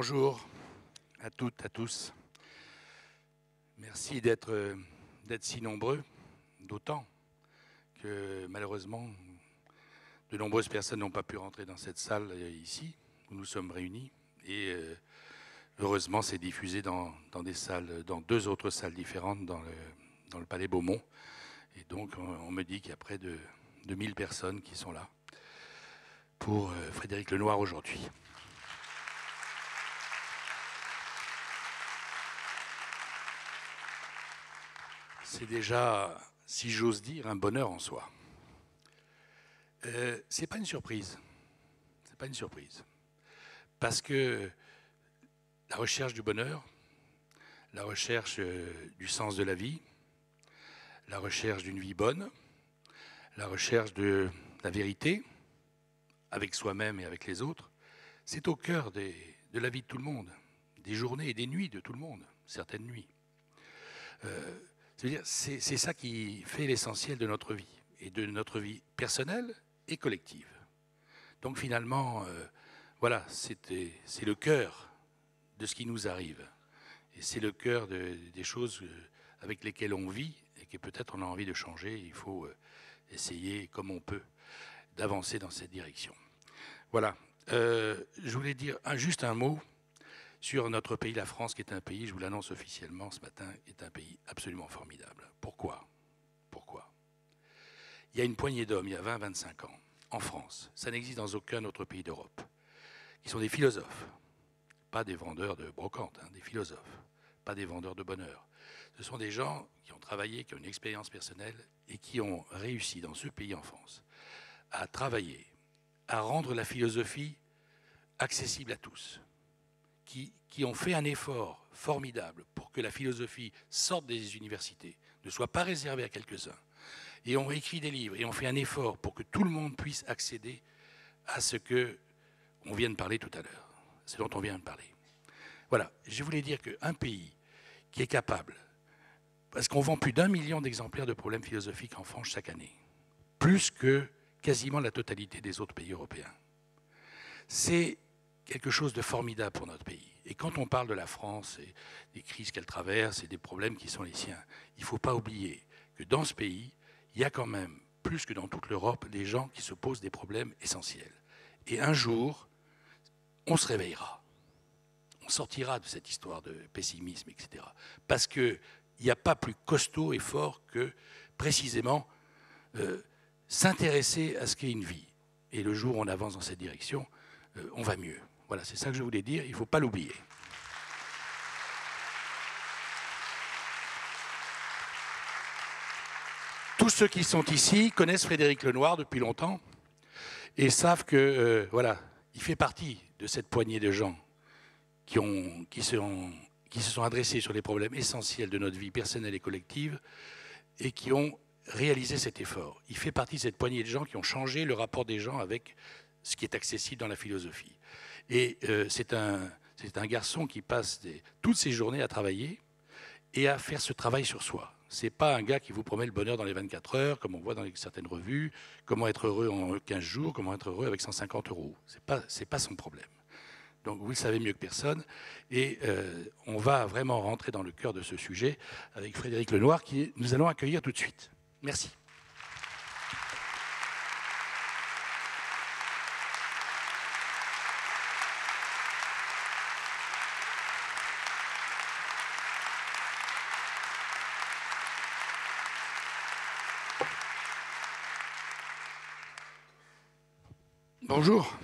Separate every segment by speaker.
Speaker 1: Bonjour à toutes, à tous. Merci d'être si nombreux, d'autant que malheureusement, de nombreuses personnes n'ont pas pu rentrer dans cette salle ici, où nous sommes réunis. Et heureusement, c'est diffusé dans des salles, dans deux autres salles différentes dans le Palais Beaumont. Et donc, on me dit qu'il y a près de 1000 personnes qui sont là pour Frédéric Lenoir aujourd'hui. C'est déjà, si j'ose dire, un bonheur en soi. C'est pas une surprise. C'est pas une surprise. Parce que la recherche du bonheur, la recherche du sens de la vie, la recherche d'une vie bonne, la recherche de la vérité, avec soi-même et avec les autres, c'est au cœur de la vie de tout le monde, des journées et des nuits de tout le monde, certaines nuits. C'est ça qui fait l'essentiel de notre vie, et de notre vie personnelle et collective. Donc finalement, voilà, c'est le cœur de ce qui nous arrive. Et c'est le cœur des choses avec lesquelles on vit et que peut-être on a envie de changer. Il faut essayer, comme on peut, d'avancer dans cette direction. Voilà. Je voulais dire juste un mot sur notre pays, la France, qui est un pays, je vous l'annonce officiellement ce matin, est un pays absolument formidable. Pourquoi ? Pourquoi ? Il y a une poignée d'hommes, il y a 20-25 ans, en France, ça n'existe dans aucun autre pays d'Europe, qui sont des philosophes, pas des vendeurs de brocantes, des philosophes, pas des vendeurs de bonheur. Ce sont des gens qui ont travaillé, qui ont une expérience personnelle et qui ont réussi dans ce pays en France à travailler, à rendre la philosophie accessible à tous, qui ont fait un effort formidable pour que la philosophie sorte des universités, ne soit pas réservée à quelques-uns, et ont écrit des livres, et ont fait un effort pour que tout le monde puisse accéder à ce qu'on vient de parler tout à l'heure, ce dont on vient de parler. Voilà, je voulais dire qu'un pays qui est capable, parce qu'on vend plus d'1 million d'exemplaires de problèmes philosophiques en France chaque année, plus que quasiment la totalité des autres pays européens, c'est quelque chose de formidable pour notre pays. Et quand on parle de la France et des crises qu'elle traverse et des problèmes qui sont les siens, il ne faut pas oublier que dans ce pays, il y a quand même, plus que dans toute l'Europe, des gens qui se posent des problèmes essentiels. Et un jour, on se réveillera. On sortira de cette histoire de pessimisme, etc. Parce qu'il n'y a pas plus costaud et fort que, précisément, s'intéresser à ce qu'est une vie. Et le jour où on avance dans cette direction, on va mieux. Voilà, c'est ça que je voulais dire, il ne faut pas l'oublier. Tous ceux qui sont ici connaissent Frédéric Lenoir depuis longtemps et savent que, voilà, il fait partie de cette poignée de gens qui se sont adressés sur les problèmes essentiels de notre vie personnelle et collective et qui ont réalisé cet effort. Il fait partie de cette poignée de gens qui ont changé le rapport des gens avec ce qui est accessible dans la philosophie. Et c'est un garçon qui passe toutes ses journées à travailler et à faire ce travail sur soi. Ce n'est pas un gars qui vous promet le bonheur dans les 24 heures, comme on voit dans certaines revues, comment être heureux en 15 jours, comment être heureux avec 150 €. Ce n'est pas son problème. Donc vous le savez mieux que personne. Et on va vraiment rentrer dans le cœur de ce sujet avec Frédéric Lenoir, qui nous allons accueillir tout de suite. Merci. Bonjour.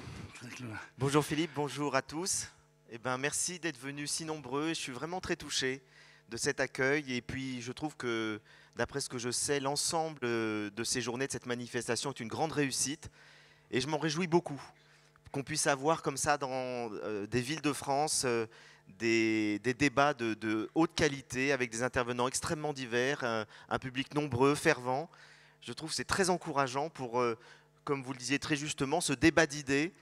Speaker 2: Bonjour Philippe, bonjour à tous. Eh ben, merci d'être venus si nombreux. Je suis vraiment très touché de cet accueil. Et puis je trouve que, d'après ce que je sais, l'ensemble de ces journées, de cette manifestation est une grande réussite. Et je m'en réjouis beaucoup qu'on puisse avoir comme ça dans des villes de France des débats de haute qualité avec des intervenants extrêmement divers, un public nombreux, fervent. Je trouve que c'est très encourageant pour, comme vous le disiez très justement, ce débat d'idées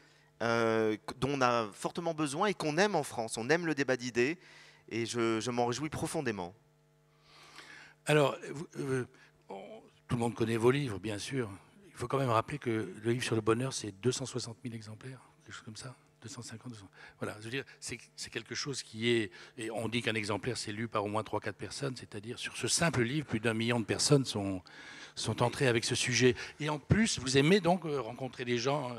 Speaker 2: dont on a fortement besoin et qu'on aime en France. On aime le débat d'idées et je m'en réjouis profondément.
Speaker 1: Alors, tout le monde connaît vos livres, bien sûr. Il faut quand même rappeler que le livre sur le bonheur, c'est 260 000 exemplaires, quelque chose comme ça. 250, 200. Voilà, je veux dire, c'est quelque chose qui est... Et on dit qu'un exemplaire, c'est lu par au moins 3-4 personnes, c'est-à-dire sur ce simple livre, plus d'1 million de personnes sont entrées avec ce sujet. Et en plus, vous aimez donc rencontrer des gens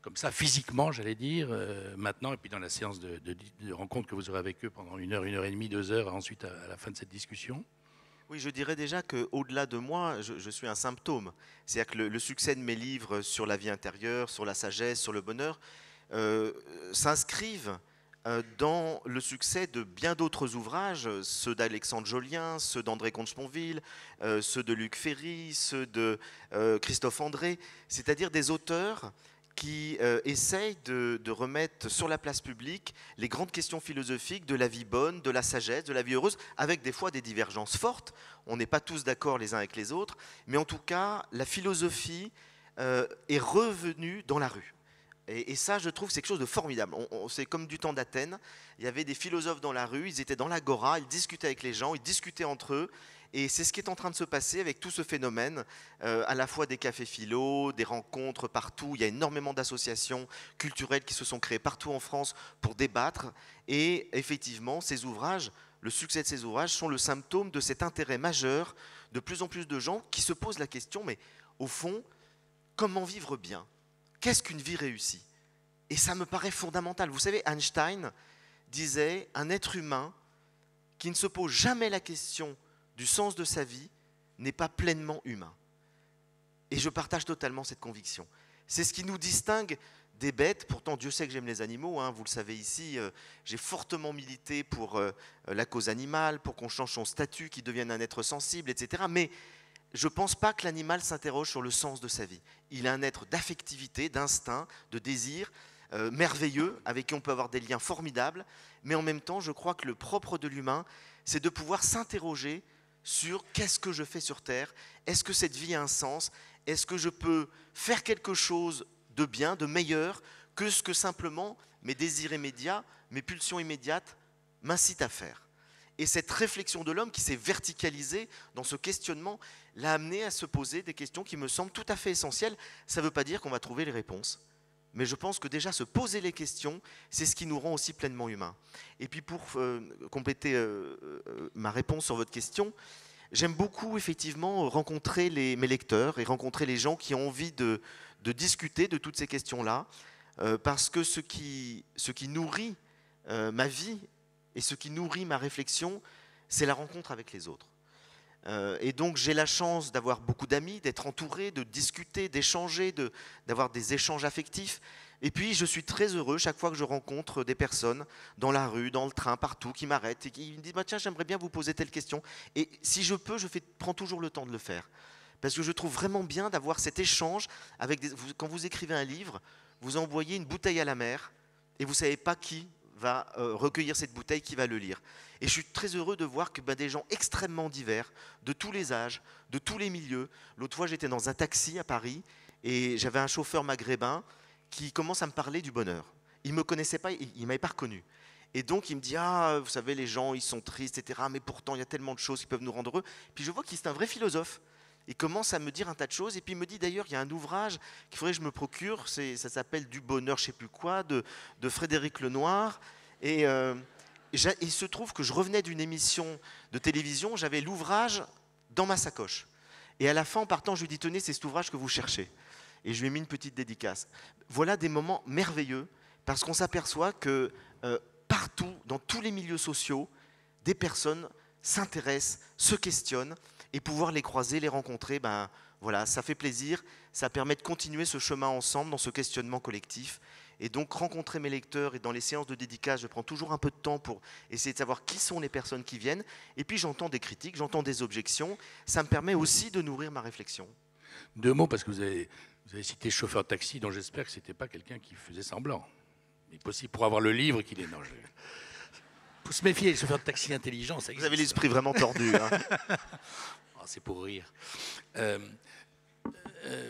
Speaker 1: comme ça, physiquement, j'allais dire, maintenant, et puis dans la séance de rencontre que vous aurez avec eux pendant 1 heure, 1 heure et demie, 2 heures, ensuite à la fin de cette discussion.
Speaker 2: Oui, je dirais déjà qu'au-delà de moi, je suis un symptôme. C'est-à-dire que le succès de mes livres sur la vie intérieure, sur la sagesse, sur le bonheur, s'inscrivent dans le succès de bien d'autres ouvrages, ceux d'Alexandre Jolien, ceux d'André Comte-Sponville, ceux de Luc Ferry, ceux de Christophe André, c'est-à-dire des auteurs qui essayent de remettre sur la place publique les grandes questions philosophiques de la vie bonne, de la sagesse, de la vie heureuse, avec des fois des divergences fortes. On n'est pas tous d'accord les uns avec les autres, mais en tout cas, la philosophie est revenue dans la rue. Et ça, je trouve, c'est quelque chose de formidable. C'est comme du temps d'Athènes. Il y avait des philosophes dans la rue, ils étaient dans l'agora, ils discutaient avec les gens, ils discutaient entre eux. Et c'est ce qui est en train de se passer avec tout ce phénomène, à la fois des cafés philo, des rencontres partout. Il y a énormément d'associations culturelles qui se sont créées partout en France pour débattre. Et effectivement, ces ouvrages, le succès de ces ouvrages sont le symptôme de cet intérêt majeur de plus en plus de gens qui se posent la question, mais au fond, comment vivre bien ? Qu'est-ce qu'une vie réussie ? Et ça me paraît fondamental. Vous savez, Einstein disait un être humain qui ne se pose jamais la question du sens de sa vie n'est pas pleinement humain. Et je partage totalement cette conviction. C'est ce qui nous distingue des bêtes. Pourtant, Dieu sait que j'aime les animaux, hein, vous le savez ici. J'ai fortement milité pour la cause animale, pour qu'on change son statut, qu'il devienne un être sensible, etc. Mais je ne pense pas que l'animal s'interroge sur le sens de sa vie. Il est un être d'affectivité, d'instinct, de désir, merveilleux, avec qui on peut avoir des liens formidables. Mais en même temps, je crois que le propre de l'humain, c'est de pouvoir s'interroger sur qu'est-ce que je fais sur Terre ? Est-ce que cette vie a un sens ? Est-ce que je peux faire quelque chose de bien, de meilleur, que ce que simplement mes désirs immédiats, mes pulsions immédiates m'incitent à faire ? Et cette réflexion de l'homme qui s'est verticalisée dans ce questionnement l'a amené à se poser des questions qui me semblent tout à fait essentielles. Ça ne veut pas dire qu'on va trouver les réponses, mais je pense que déjà se poser les questions, c'est ce qui nous rend aussi pleinement humains. Et puis pour compléter ma réponse sur votre question, j'aime beaucoup effectivement rencontrer mes lecteurs et rencontrer les gens qui ont envie de discuter de toutes ces questions-là, parce que ce qui nourrit ma vie et ce qui nourrit ma réflexion, c'est la rencontre avec les autres. Et donc j'ai la chance d'avoir beaucoup d'amis, d'être entouré, de discuter, d'échanger, d'avoir des échanges affectifs. Et puis je suis très heureux chaque fois que je rencontre des personnes dans la rue, dans le train, partout, qui m'arrêtent et qui me disent bah, « Tiens, j'aimerais bien vous poser telle question ». Et si je peux, prends toujours le temps de le faire. Parce que je trouve vraiment bien d'avoir cet échange avec quand vous écrivez un livre, vous envoyez une bouteille à la mer et vous ne savez pas qui va recueillir cette bouteille, qui va le lire. Et je suis très heureux de voir que des gens extrêmement divers, de tous les âges, de tous les milieux. L'autre fois, j'étais dans un taxi à Paris et j'avais un chauffeur maghrébin qui commence à me parler du bonheur. Il ne me connaissait pas, il ne m'avait pas reconnu. Et donc, il me dit « Ah, vous savez, les gens, ils sont tristes, etc. Mais pourtant, il y a tellement de choses qui peuvent nous rendre heureux. » Puis je vois qu'il est un vrai philosophe. Il commence à me dire un tas de choses. Et puis il me dit d'ailleurs, il y a un ouvrage qu'il faudrait que je me procure. Ça s'appelle « Du bonheur, je ne sais plus quoi » de Frédéric Lenoir. Et il se trouve que je revenais d'une émission de télévision. J'avais l'ouvrage dans ma sacoche. Et à la fin, en partant, je lui dis « Tenez, c'est cet ouvrage que vous cherchez. » Et je lui ai mis une petite dédicace. Voilà des moments merveilleux parce qu'on s'aperçoit que partout, dans tous les milieux sociaux, des personnes s'intéressent, se questionnent et pouvoir les croiser, les rencontrer, ben, voilà, ça fait plaisir, ça permet de continuer ce chemin ensemble dans ce questionnement collectif. Et donc rencontrer mes lecteurs et dans les séances de dédicace, je prends toujours un peu de temps pour essayer de savoir qui sont les personnes qui viennent. Et puis j'entends des critiques, j'entends des objections. Ça me permet aussi de nourrir ma réflexion.
Speaker 1: 2 mots, parce que vous avez cité chauffeur de taxi, dont j'espère que ce n'était pas quelqu'un qui faisait semblant. Il est possible pour avoir le livre qu'il est... Non, faut se méfier, les chauffeurs de taxi intelligents, ça existe.
Speaker 2: Vous avez l'esprit vraiment tordu. Hein.
Speaker 1: Oh, c'est pour rire.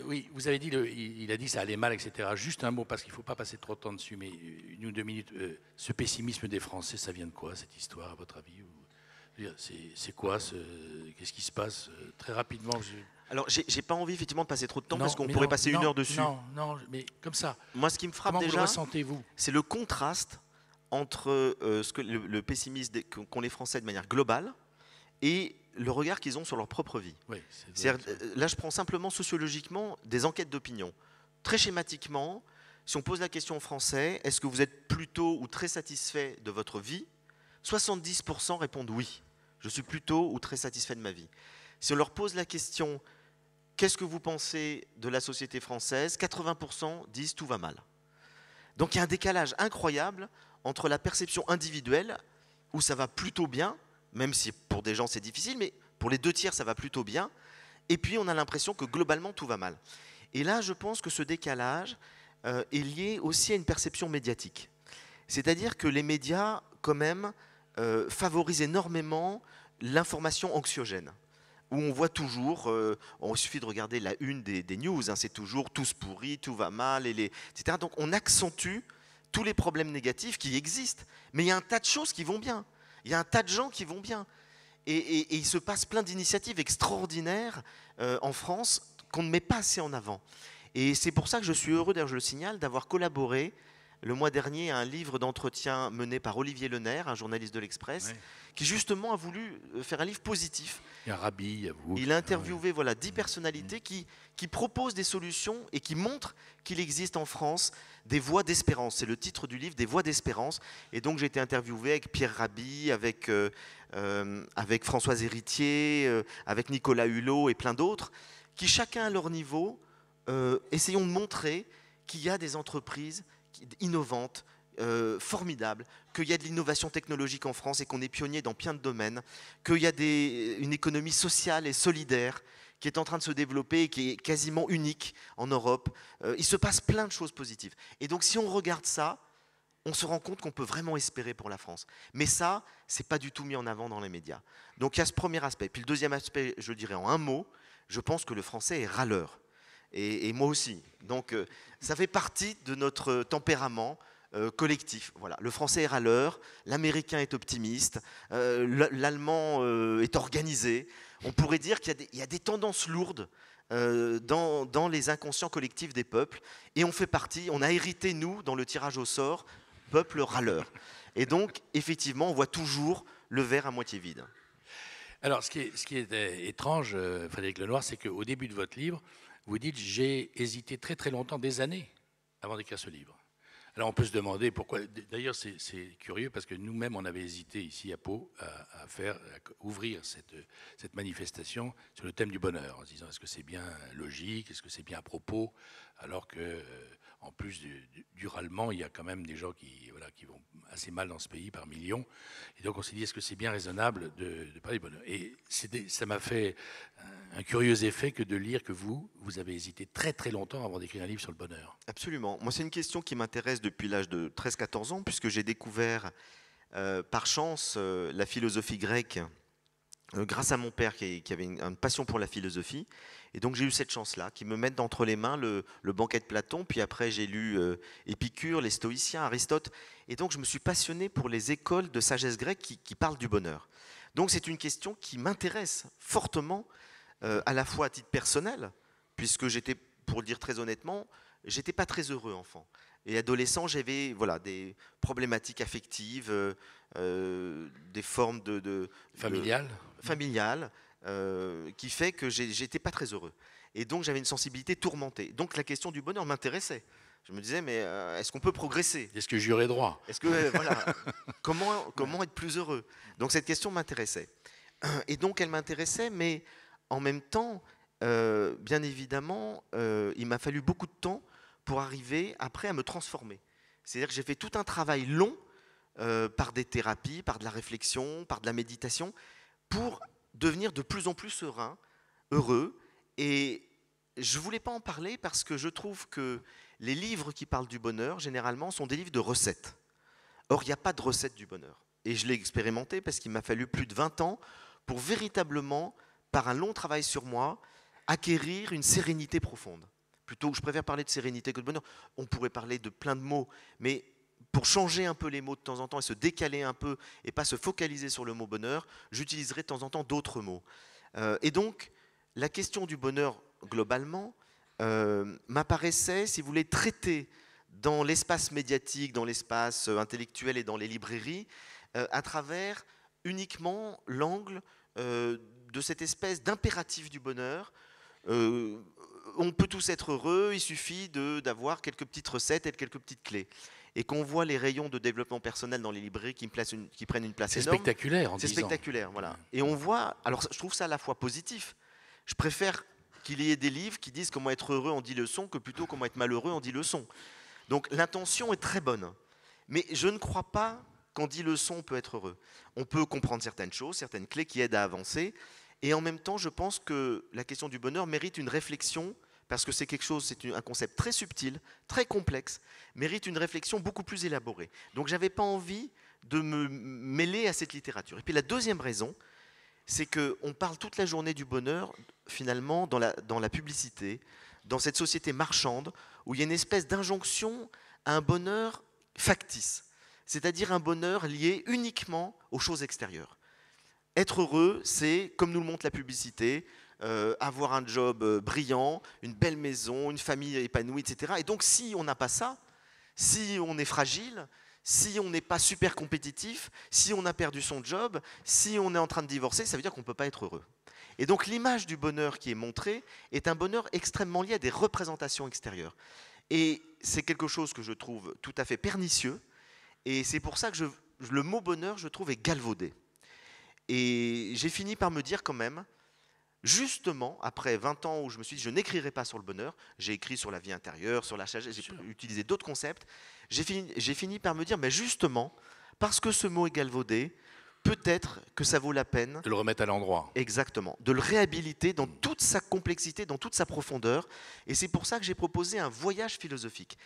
Speaker 1: Oui, vous avez dit, il a dit ça allait mal, etc. Juste un mot, parce qu'il ne faut pas passer trop de temps dessus, mais 1 ou 2 minutes. Ce pessimisme des Français, ça vient de quoi, cette histoire, à votre avis ? C'est quoi qu'est-ce qui se passe très rapidement
Speaker 2: Alors, j'ai pas envie effectivement de passer trop de temps
Speaker 1: Non,
Speaker 2: parce qu'on
Speaker 1: mais
Speaker 2: pourrait
Speaker 1: non,
Speaker 2: passer une heure dessus.
Speaker 1: Non, mais comme ça.
Speaker 2: Moi, ce qui me frappe
Speaker 1: Comment vous le
Speaker 2: déjà,
Speaker 1: ressentez-vous?
Speaker 2: c'est le contraste entre ce que le pessimisme qu'ont les Français de manière globale et le regard qu'ils ont sur leur propre vie.
Speaker 1: Oui,
Speaker 2: Là, je prends simplement sociologiquement des enquêtes d'opinion. Très schématiquement, si on pose la question aux Français, est-ce que vous êtes plutôt ou très satisfait de votre vie? 70% répondent oui. Je suis plutôt ou très satisfait de ma vie. Si on leur pose la question, qu'est-ce que vous pensez de la société française? 80% disent tout va mal. Donc il y a un décalage incroyable entre la perception individuelle, où ça va plutôt bien, même si pour des gens c'est difficile, mais pour les 2 tiers ça va plutôt bien, et puis on a l'impression que globalement tout va mal. Et là je pense que ce décalage est lié aussi à une perception médiatique. C'est-à-dire que les médias quand même favorisent énormément l'information anxiogène, où on voit toujours, il suffit de regarder la une des news, hein, c'est toujours tous pourris, tout va mal, etc. Donc on accentue tous les problèmes négatifs qui existent, mais il y a un tas de choses qui vont bien, il y a un tas de gens qui vont bien, et il se passe plein d'initiatives extraordinaires en France qu'on ne met pas assez en avant. Et c'est pour ça que je suis heureux, d'ailleurs je le signale, d'avoir collaboré le mois dernier à un livre d'entretien mené par Olivier Lenaire, un journaliste de l'Express, ouais, qui justement a voulu faire un livre positif.
Speaker 1: Il y a Rabi, il y a vous.
Speaker 2: Il a interviewé 10 personnalités qui proposent des solutions et qui montrent qu'il existe en France des voies d'espérance. C'est le titre du livre, des voies d'espérance. Et donc j'ai été interviewé avec Pierre Rabhi, avec Françoise Héritier, avec Nicolas Hulot et plein d'autres, qui chacun à leur niveau essayons de montrer qu'il y a des entreprises innovantes, formidables, qu'il y a de l'innovation technologique en France et qu'on est pionnier dans plein de domaines, qu'il y a une économie sociale et solidaire qui est en train de se développer et qui est quasiment unique en Europe. Il se passe plein de choses positives. Et donc si on regarde ça, on se rend compte qu'on peut vraiment espérer pour la France. Mais ça, c'est pas du tout mis en avant dans les médias. Donc il y a ce premier aspect. Puis le deuxième aspect, je dirais en un mot, je pense que le français est râleur. Et moi aussi. Donc ça fait partie de notre tempérament collectif. Voilà. Le français est râleur, l'américain est optimiste, l'allemand est organisé. On pourrait dire qu'il y a des tendances lourdes dans les inconscients collectifs des peuples. Et on fait partie, on a hérité, nous, dans le tirage au sort, peuple râleur. Et donc, effectivement, on voit toujours le verre à moitié vide.
Speaker 1: Alors, ce qui est étrange, Frédéric Lenoir, c'est qu'au début de votre livre, vous dites « j'ai hésité très très longtemps, des années, avant d'écrire ce livre ». Alors on peut se demander pourquoi. D'ailleurs, c'est curieux parce que nous-mêmes, on avait hésité ici à Pau à ouvrir cette manifestation sur le thème du bonheur, en se disant est-ce que c'est bien logique, est-ce que c'est bien à propos, alors que en plus du râlement, il y a quand même des gens qui vont assez mal dans ce pays par millions. Et donc on s'est dit est-ce que c'est bien raisonnable de parler du bonheur. Et ça m'a fait un curieux effet que de lire que vous avez hésité très très longtemps avant d'écrire un livre sur le bonheur.
Speaker 2: Absolument. Moi, c'est une question qui m'intéresse depuis l'âge de 13-14 ans, puisque j'ai découvert par chance la philosophie grecque grâce à mon père qui avait une passion pour la philosophie. Et donc j'ai eu cette chance-là, qui me mettent entre les mains le banquet de Platon, puis après j'ai lu Épicure, les stoïciens, Aristote. Et donc je me suis passionné pour les écoles de sagesse grecque qui parlent du bonheur. Donc c'est une question qui m'intéresse fortement, à la fois à titre personnel, puisque j'étais, pour le dire très honnêtement, j'étais pas très heureux enfant. Et adolescent, j'avais des problématiques affectives, des formes
Speaker 1: familiales,
Speaker 2: qui fait que j'étais pas très heureux. Et donc j'avais une sensibilité tourmentée. Donc la question du bonheur m'intéressait. Je me disais, mais est-ce qu'on peut progresser?
Speaker 1: Est-ce que j'y aurais droit?
Speaker 2: Est-ce que voilà, comment être plus heureux? Donc cette question m'intéressait. Et donc elle m'intéressait, mais en même temps, bien évidemment, il m'a fallu beaucoup de temps pour arriver après à me transformer. C'est-à-dire que j'ai fait tout un travail long par des thérapies, par de la réflexion, par de la méditation, pour devenir de plus en plus serein, heureux. Et je ne voulais pas en parler parce que je trouve que les livres qui parlent du bonheur, généralement, sont des livres de recettes. Or, il n'y a pas de recette du bonheur. Et je l'ai expérimenté parce qu'il m'a fallu plus de 20 ans pour véritablement, par un long travail sur moi, acquérir une sérénité profonde. Plutôt que je préfère parler de sérénité que de bonheur. On pourrait parler de plein de mots, mais pour changer un peu les mots de temps en temps et se décaler un peu et pas se focaliser sur le mot bonheur, j'utiliserai de temps en temps d'autres mots. Et donc, la question du bonheur, globalement, m'apparaissait, si vous voulez, traitée dans l'espace médiatique, dans l'espace intellectuel et dans les librairies, à travers uniquement l'angle de cette espèce d'impératif du bonheur. On peut tous être heureux, il suffit d'avoir quelques petites recettes et quelques petites clés. Et qu'on voit les rayons de développement personnel dans les librairies qui prennent une place énorme.
Speaker 1: C'est spectaculaire en 10 ans.
Speaker 2: C'est spectaculaire, voilà. Et on voit, alors je trouve ça à la fois positif. Je préfère qu'il y ait des livres qui disent comment être heureux en 10 leçons que plutôt comment être malheureux en 10 leçons. Donc l'intention est très bonne. Mais je ne crois pas qu'en 10 leçons on peut être heureux. On peut comprendre certaines choses, certaines clés qui aident à avancer. Et en même temps, je pense que la question du bonheur mérite une réflexion, parce que c'est un concept très subtil, très complexe, mérite une réflexion beaucoup plus élaborée. Donc j'avais pas envie de me mêler à cette littérature. Et puis la deuxième raison, c'est qu'on parle toute la journée du bonheur, finalement, dans la publicité, dans cette société marchande, où il y a une espèce d'injonction à un bonheur factice, c'est-à-dire un bonheur lié uniquement aux choses extérieures. Être heureux, c'est, comme nous le montre la publicité, avoir un job brillant, une belle maison, une famille épanouie, etc. Et donc, si on n'a pas ça, si on est fragile, si on n'est pas super compétitif, si on a perdu son job, si on est en train de divorcer, ça veut dire qu'on ne peut pas être heureux. Et donc, l'image du bonheur qui est montrée est un bonheur extrêmement lié à des représentations extérieures. Et c'est quelque chose que je trouve tout à fait pernicieux. Et c'est pour ça que le mot bonheur, je trouve, est galvaudé. Et j'ai fini par me dire quand même, justement, après 20 ans où je me suis dit je n'écrirai pas sur le bonheur, j'ai écrit sur la vie intérieure, sur la sagesse, j'ai utilisé d'autres concepts, j'ai fini par me dire, mais justement, parce que ce mot est galvaudé, peut-être que ça vaut la peine
Speaker 1: de le remettre à l'endroit.
Speaker 2: Exactement, de le réhabiliter dans toute sa complexité, dans toute sa profondeur. Et c'est pour ça que j'ai proposé un voyage philosophique.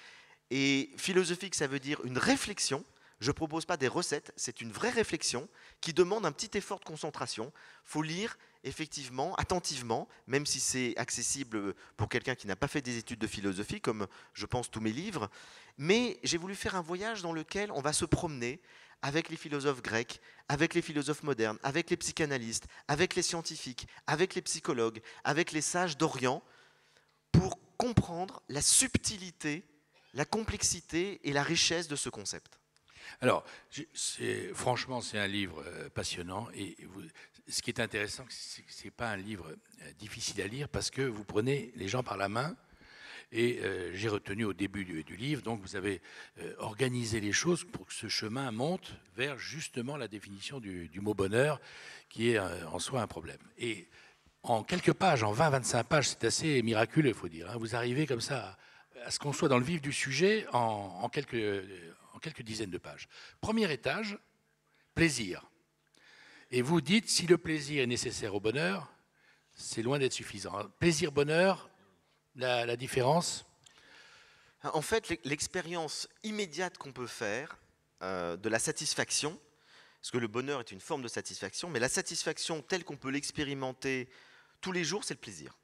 Speaker 2: Et philosophique, ça veut dire une réflexion. Je ne propose pas des recettes, c'est une vraie réflexion qui demande un petit effort de concentration. Il faut lire effectivement, attentivement, même si c'est accessible pour quelqu'un qui n'a pas fait des études de philosophie, comme je pense tous mes livres. Mais j'ai voulu faire un voyage dans lequel on va se promener avec les philosophes grecs, avec les philosophes modernes, avec les psychanalystes, avec les scientifiques, avec les psychologues, avec les sages d'Orient, pour comprendre la subtilité, la complexité et la richesse de ce concept.
Speaker 1: Alors, franchement, c'est un livre passionnant. Et ce qui est intéressant, c'est que ce n'est pas un livre difficile à lire parce que vous prenez les gens par la main. Et j'ai retenu au début du livre, donc vous avez organisé les choses pour que ce chemin monte vers justement la définition du mot bonheur, qui est en soi un problème. Et en quelques pages, en 20-25 pages, c'est assez miraculeux, il faut dire. Hein, vous arrivez comme ça à ce qu'on soit dans le vif du sujet en quelques dizaines de pages. Premier étage, plaisir. Et vous dites, si le plaisir est nécessaire au bonheur, c'est loin d'être suffisant. Plaisir, bonheur, la différence?
Speaker 2: En fait, l'expérience immédiate qu'on peut faire de la satisfaction, parce que le bonheur est une forme de satisfaction, mais la satisfaction telle qu'on peut l'expérimenter tous les jours, c'est le plaisir.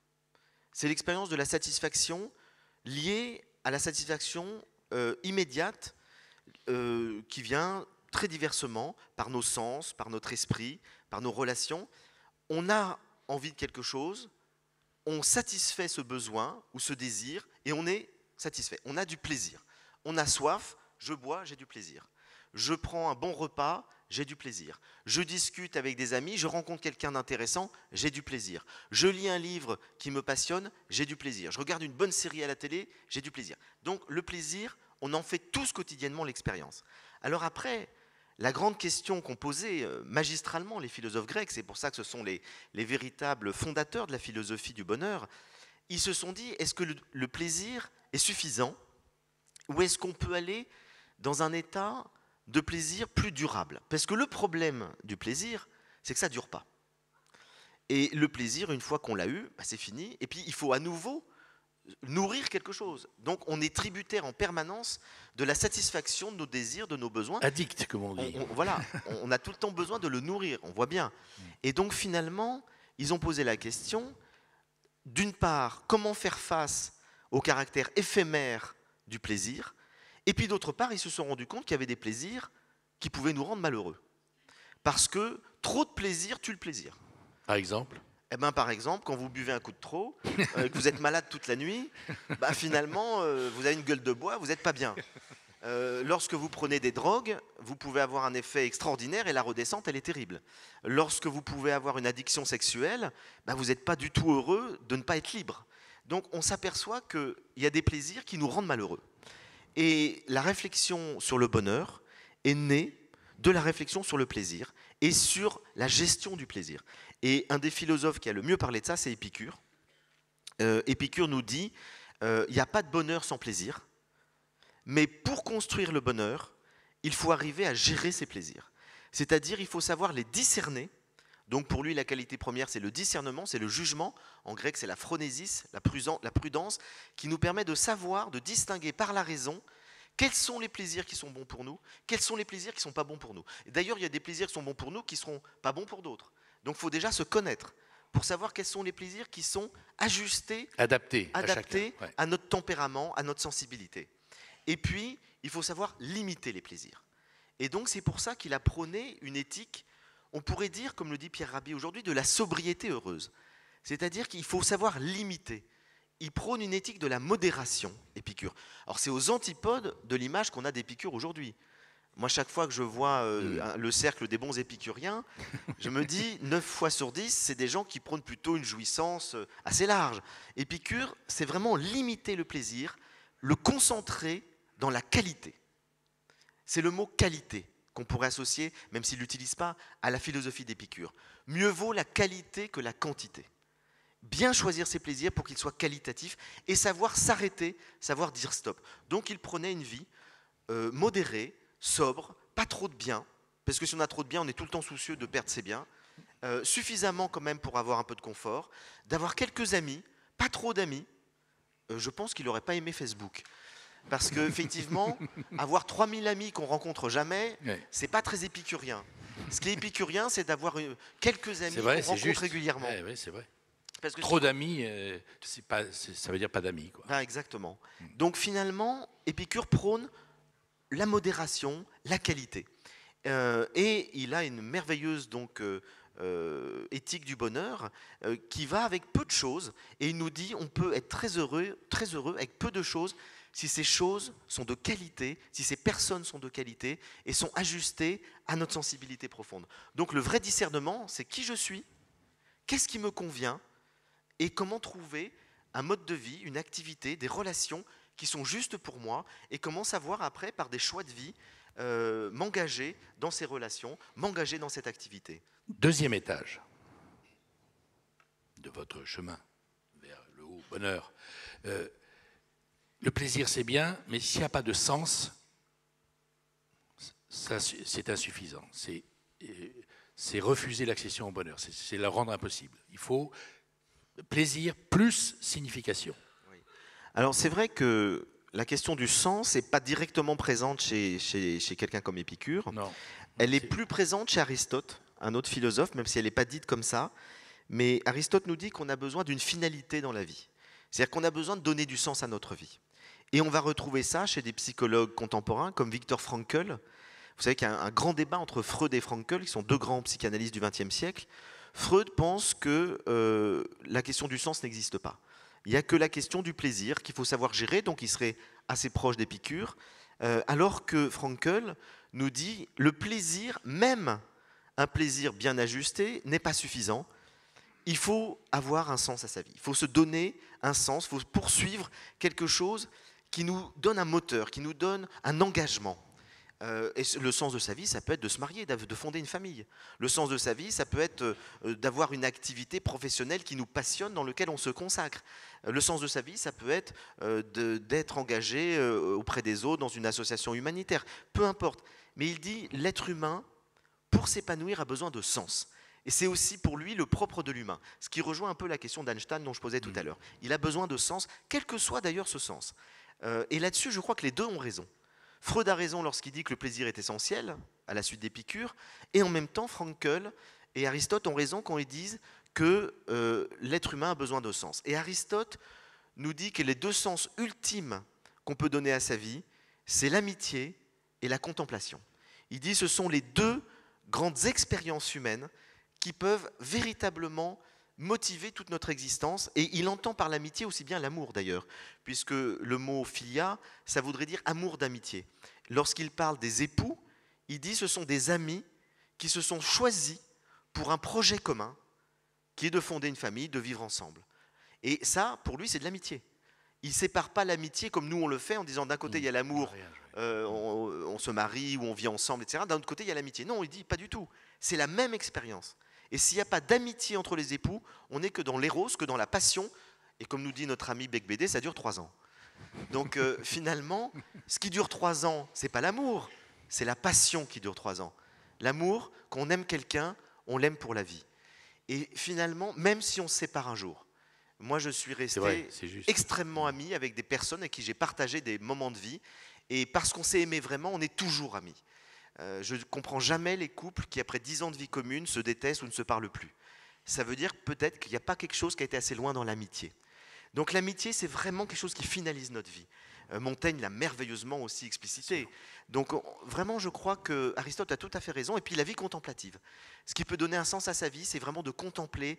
Speaker 2: C'est l'expérience de la satisfaction liée à la satisfaction immédiate qui vient très diversement par nos sens, par notre esprit, par nos relations. On a envie de quelque chose, on satisfait ce besoin ou ce désir et on est satisfait. On a du plaisir. On a soif, je bois, j'ai du plaisir. Je prends un bon repas, j'ai du plaisir. Je discute avec des amis, je rencontre quelqu'un d'intéressant, j'ai du plaisir. Je lis un livre qui me passionne, j'ai du plaisir. Je regarde une bonne série à la télé, j'ai du plaisir. Donc le plaisir, on en fait tous quotidiennement l'expérience. Alors après, la grande question qu'ont posée magistralement les philosophes grecs, c'est pour ça que ce sont les véritables fondateurs de la philosophie du bonheur, ils se sont dit, est-ce que le plaisir est suffisant ou est-ce qu'on peut aller dans un état de plaisir plus durable? Parce que le problème du plaisir, c'est que ça ne dure pas. Et le plaisir, une fois qu'on l'a eu, c'est fini. Et puis il faut à nouveau nourrir quelque chose. Donc on est tributaire en permanence de la satisfaction de nos désirs, de nos besoins.
Speaker 1: Addict, comme on dit.
Speaker 2: Voilà, on a tout le temps besoin de le nourrir, on voit bien. Et donc finalement, ils ont posé la question, d'une part, comment faire face au caractère éphémère du plaisir, Et puis d'autre part, ils se sont rendus compte qu'il y avait des plaisirs qui pouvaient nous rendre malheureux. Parce que trop de plaisir tue le plaisir.
Speaker 1: Par exemple?
Speaker 2: Eh ben, par exemple, quand vous buvez un coup de trop, que vous êtes malade toute la nuit, bah, finalement, vous avez une gueule de bois, vous n'êtes pas bien. Lorsque vous prenez des drogues, vous pouvez avoir un effet extraordinaire et la redescente, elle est terrible. Lorsque vous pouvez avoir une addiction sexuelle, bah, vous n'êtes pas du tout heureux de ne pas être libre. Donc on s'aperçoit qu'il y a des plaisirs qui nous rendent malheureux. Et la réflexion sur le bonheur est née de la réflexion sur le plaisir et sur la gestion du plaisir. Et un des philosophes qui a le mieux parlé de ça, c'est Épicure. Épicure nous dit, il n'y a pas de bonheur sans plaisir. Mais pour construire le bonheur, il faut arriver à gérer ses plaisirs. C'est-à-dire, il faut savoir les discerner. Donc pour lui, la qualité première, c'est le discernement, c'est le jugement. En grec, c'est la phronésis, la prudence, qui nous permet de savoir, de distinguer par la raison quels sont les plaisirs qui sont bons pour nous, quels sont les plaisirs qui ne sont pas bons pour nous. Et d'ailleurs, il y a des plaisirs qui sont bons pour nous qui ne seront pas bons pour d'autres. Donc il faut déjà se connaître pour savoir quels sont les plaisirs qui sont ajustés,
Speaker 1: adaptés
Speaker 2: à notre tempérament, à notre sensibilité. Et puis, il faut savoir limiter les plaisirs. Et donc, c'est pour ça qu'il a prôné une éthique, on pourrait dire, comme le dit Pierre Rabhi aujourd'hui, de la sobriété heureuse. C'est-à-dire qu'il faut savoir limiter. Il prône une éthique de la modération, Épicure. Alors, c'est aux antipodes de l'image qu'on a d'Épicure aujourd'hui. Moi, chaque fois que je vois le cercle des bons épicuriens, je me dis, 9 fois sur 10, c'est des gens qui prônent plutôt une jouissance assez large. Épicure, c'est vraiment limiter le plaisir, le concentrer dans la qualité. C'est le mot qualité qu'on pourrait associer, même s'il ne l'utilise pas, à la philosophie d'Épicure. Mieux vaut la qualité que la quantité. Bien choisir ses plaisirs pour qu'ils soient qualitatifs et savoir s'arrêter, savoir dire stop. Donc il prenait une vie modérée, sobre, pas trop de biens, parce que si on a trop de biens, on est tout le temps soucieux de perdre ses biens, suffisamment quand même pour avoir un peu de confort, d'avoir quelques amis, pas trop d'amis. Je pense qu'il n'aurait pas aimé Facebook. Parce qu'effectivement, avoir 3000 amis qu'on rencontre jamais, c'est pas très épicurien. Ce qui est épicurien, c'est d'avoir quelques amis qu'on rencontre régulièrement.
Speaker 1: Oui, c'est vrai.
Speaker 2: Parce que
Speaker 1: trop d'amis, ça veut dire pas d'amis.
Speaker 2: Ah, exactement. Donc finalement, Épicure prône la modération, la qualité. Et il a une merveilleuse éthique du bonheur qui va avec peu de choses. Et il nous dit on peut être très heureux avec peu de choses si ces choses sont de qualité, si ces personnes sont de qualité et sont ajustées à notre sensibilité profonde. Donc le vrai discernement, c'est qui je suis, qu'est-ce qui me convient et comment trouver un mode de vie, une activité, des relations qui sont justes pour moi et comment savoir après, par des choix de vie, m'engager dans ces relations, m'engager dans cette activité.
Speaker 1: Deuxième étage de votre chemin vers le haut bonheur. Le plaisir, c'est bien, mais s'il n'y a pas de sens, c'est insuffisant. C'est refuser l'accession au bonheur, c'est la rendre impossible. Il faut plaisir plus signification.
Speaker 2: Oui. Alors c'est vrai que la question du sens n'est pas directement présente chez quelqu'un comme Épicure.
Speaker 1: Non.
Speaker 2: Elle est plus présente chez Aristote, un autre philosophe, même si elle n'est pas dite comme ça. Mais Aristote nous dit qu'on a besoin d'une finalité dans la vie. C'est-à-dire qu'on a besoin de donner du sens à notre vie. Et on va retrouver ça chez des psychologues contemporains comme Viktor Frankl. Vous savez qu'il y a un grand débat entre Freud et Frankl, qui sont deux grands psychanalystes du XXe siècle. Freud pense que la question du sens n'existe pas. Il n'y a que la question du plaisir qu'il faut savoir gérer, donc il serait assez proche d'Épicure, alors que Frankl nous dit le plaisir, même un plaisir bien ajusté, n'est pas suffisant. Il faut avoir un sens à sa vie, il faut se donner un sens, il faut poursuivre quelque chose qui nous donne un moteur, qui nous donne un engagement. Et le sens de sa vie, ça peut être de se marier, de fonder une famille. Le sens de sa vie, ça peut être d'avoir une activité professionnelle qui nous passionne, dans laquelle on se consacre. Le sens de sa vie, ça peut être d'être engagé auprès des autres dans une association humanitaire. Peu importe. Mais il dit, l'être humain, pour s'épanouir, a besoin de sens. Et c'est aussi pour lui le propre de l'humain. Ce qui rejoint un peu la question d'Einstein dont je posais tout à l'heure. Il a besoin de sens, quel que soit d'ailleurs ce sens. Et là-dessus, je crois que les deux ont raison. Freud a raison lorsqu'il dit que le plaisir est essentiel, à la suite d'Épicure, et en même temps, Frankl et Aristote ont raison quand ils disent que l'être humain a besoin de sens. Et Aristote nous dit que les deux sens ultimes qu'on peut donner à sa vie, c'est l'amitié et la contemplation. Il dit ce sont les deux grandes expériences humaines qui peuvent véritablement motiver toute notre existence. Et il entend par l'amitié aussi bien l'amour d'ailleurs, puisque le mot philia, ça voudrait dire amour d'amitié. Lorsqu'il parle des époux, il dit ce sont des amis qui se sont choisis pour un projet commun, qui est de fonder une famille, de vivre ensemble. Et ça, pour lui, c'est de l'amitié. Il ne sépare pas l'amitié comme nous on le fait en disant d'un côté il y a l'amour, on se marie ou on vit ensemble, etc. D'un autre côté il y a l'amitié. Non, il dit pas du tout. C'est la même expérience. Et s'il n'y a pas d'amitié entre les époux, on n'est que dans l'éros, que dans la passion. Et comme nous dit notre ami Bec Bédé, ça dure 3 ans. Donc finalement, ce qui dure 3 ans, c'est pas l'amour, c'est la passion qui dure 3 ans. L'amour, quand on aime quelqu'un, on l'aime pour la vie. Et finalement, même si on se sépare un jour, moi je suis resté extrêmement ami avec des personnes avec qui j'ai partagé des moments de vie. Et parce qu'on s'est aimé vraiment, on est toujours amis. Je ne comprends jamais les couples qui, après 10 ans de vie commune, se détestent ou ne se parlent plus. Ça veut dire peut-être qu'il n'y a pas quelque chose qui a été assez loin dans l'amitié. Donc l'amitié, c'est vraiment quelque chose qui finalise notre vie. Montaigne l'a merveilleusement aussi explicité. Donc vraiment, je crois qu'Aristote a tout à fait raison. Et puis la vie contemplative. Ce qui peut donner un sens à sa vie, c'est vraiment de contempler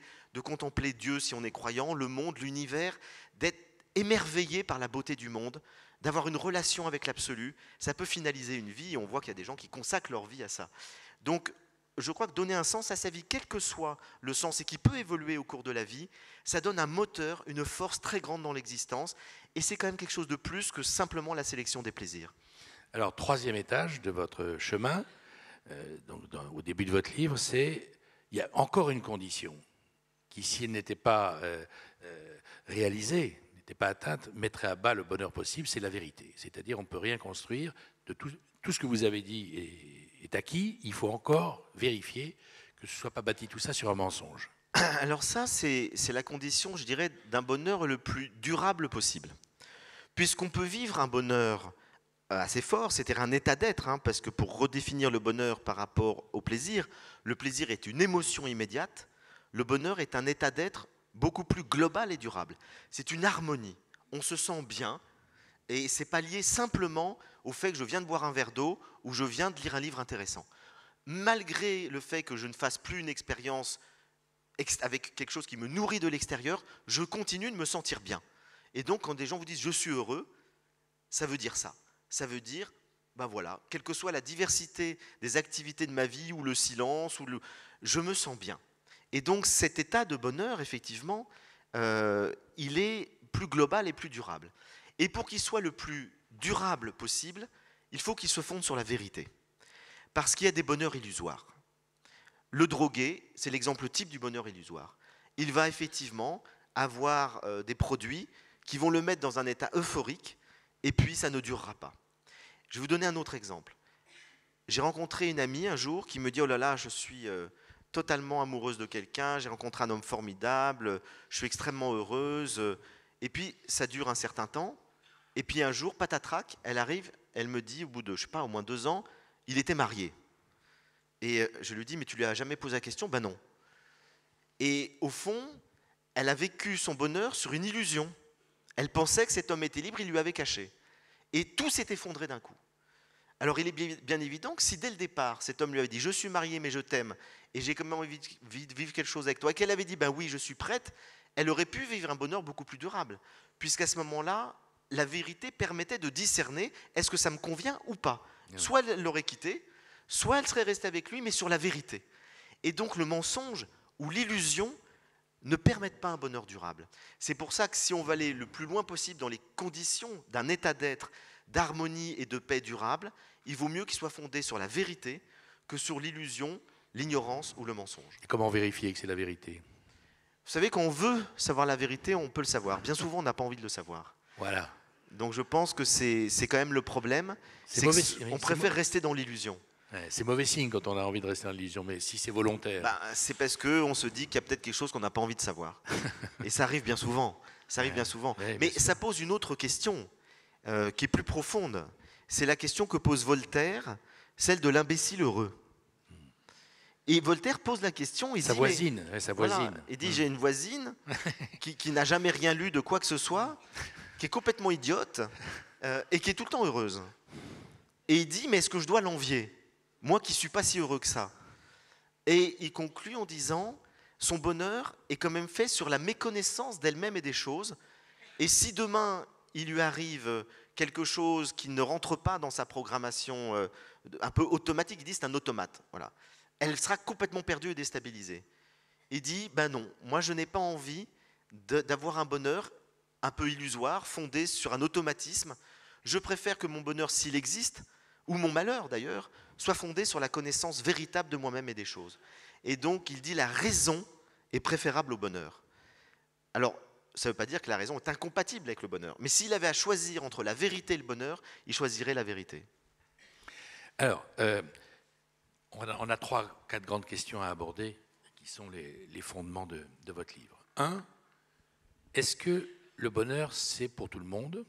Speaker 2: Dieu si on est croyant, le monde, l'univers, d'être émerveillé par la beauté du monde, d'avoir une relation avec l'absolu. Ça peut finaliser une vie et on voit qu'il y a des gens qui consacrent leur vie à ça. Donc je crois que donner un sens à sa vie, quel que soit le sens et qui peut évoluer au cours de la vie, ça donne un moteur, une force très grande dans l'existence. Et c'est quand même quelque chose de plus que simplement la sélection des plaisirs.
Speaker 1: Alors, 3e étage de votre chemin, au début de votre livre, il y a encore une condition qui, si elle n'était pas réalisée, n'était pas atteinte, mettrait à bas le bonheur possible, c'est la vérité. C'est-à-dire, on ne peut rien construire de tout ce que vous avez dit est acquis, il faut encore vérifier que ce ne soit pas bâti tout ça sur un mensonge.
Speaker 2: Alors ça, c'est la condition, je dirais, d'un bonheur le plus durable possible. Puisqu'on peut vivre un bonheur assez fort, c'est-à-dire un état d'être, parce que pour redéfinir le bonheur par rapport au plaisir, le plaisir est une émotion immédiate, le bonheur est un état d'être beaucoup plus global et durable. C'est une harmonie, on se sent bien, et ce n'est pas lié simplement au fait que je viens de boire un verre d'eau ou je viens de lire un livre intéressant. Malgré le fait que je ne fasse plus une expérience avec quelque chose qui me nourrit de l'extérieur, je continue de me sentir bien. Et donc, quand des gens vous disent « je suis heureux », ça veut dire ça. Ça veut dire, ben voilà, quelle que soit la diversité des activités de ma vie, ou le silence, je me sens bien. Et donc, cet état de bonheur, effectivement, il est plus global et plus durable. Et pour qu'il soit le plus durable possible, il faut qu'il se fonde sur la vérité. Parce qu'il y a des bonheurs illusoires. Le drogué, c'est l'exemple type du bonheur illusoire. Il va effectivement avoir des produits qui vont le mettre dans un état euphorique, et puis ça ne durera pas. Je vais vous donner un autre exemple. J'ai rencontré une amie un jour qui me dit « Oh là là, je suis totalement amoureuse de quelqu'un, j'ai rencontré un homme formidable, je suis extrêmement heureuse. » Et puis ça dure un certain temps, et puis un jour, patatrac, elle arrive, elle me dit, au bout de, je sais pas, au moins 2 ans, il était marié. Et je lui dis, mais tu lui as jamais posé la question? Ben non. Et au fond, elle a vécu son bonheur sur une illusion. Elle pensait que cet homme était libre, il lui avait caché. Et tout s'est effondré d'un coup. Alors il est bien évident que si dès le départ, cet homme lui avait dit « je suis marié mais je t'aime et j'ai quand même envie de vivre quelque chose avec toi » et qu'elle avait dit « ben oui, je suis prête », elle aurait pu vivre un bonheur beaucoup plus durable. Puisqu'à ce moment-là, la vérité permettait de discerner est-ce que ça me convient ou pas. Soit elle l'aurait quitté, soit elle serait restée avec lui, mais sur la vérité. Et donc le mensonge ou l'illusion ne permettent pas un bonheur durable. C'est pour ça que si on va aller le plus loin possible dans les conditions d'un état d'être, d'harmonie et de paix durable, il vaut mieux qu'il soit fondé sur la vérité que sur l'illusion, l'ignorance ou le mensonge.
Speaker 1: Et comment vérifier que c'est la vérité?
Speaker 2: Vous savez, quand on veut savoir la vérité, on peut le savoir. Bien souvent, on n'a pas envie de le savoir.
Speaker 1: Voilà.
Speaker 2: Donc je pense que c'est quand même le problème. On préfère rester dans l'illusion.
Speaker 1: Ouais, c'est mauvais signe quand on a envie de rester dans l'illusion, mais si c'est volontaire.
Speaker 2: C'est parce qu'on se dit qu'il y a peut-être quelque chose qu'on n'a pas envie de savoir. Et ça arrive bien souvent. Ça arrive bien souvent.
Speaker 1: Ouais,
Speaker 2: mais ça pose une autre question qui est plus profonde. C'est la question que pose Voltaire, celle de l'imbécile heureux. Et Voltaire pose la question, il dit...
Speaker 1: Sa voisine.
Speaker 2: Voilà, il dit, j'ai une voisine qui n'a jamais rien lu de quoi que ce soit, qui est complètement idiote et qui est tout le temps heureuse. Et il dit, mais est-ce que je dois l'envier? Moi qui ne suis pas si heureux que ça. Et il conclut en disant, son bonheur est quand même fait sur la méconnaissance d'elle-même et des choses. Et si demain, il lui arrive quelque chose qui ne rentre pas dans sa programmation un peu automatique, il dit c'est un automate, voilà. Elle sera complètement perdue et déstabilisée. Il dit, ben non, moi je n'ai pas envie d'avoir un bonheur un peu illusoire, fondé sur un automatisme. Je préfère que mon bonheur, s'il existe, ou mon malheur d'ailleurs, soit fondé sur la connaissance véritable de moi-même et des choses. Et donc il dit la raison est préférable au bonheur. Alors, ça ne veut pas dire que la raison est incompatible avec le bonheur. Mais s'il avait à choisir entre la vérité et le bonheur, il choisirait la vérité.
Speaker 1: Alors, on a 3-4 grandes questions à aborder, qui sont les fondements de votre livre. Un, est-ce que le bonheur, c'est pour tout le monde?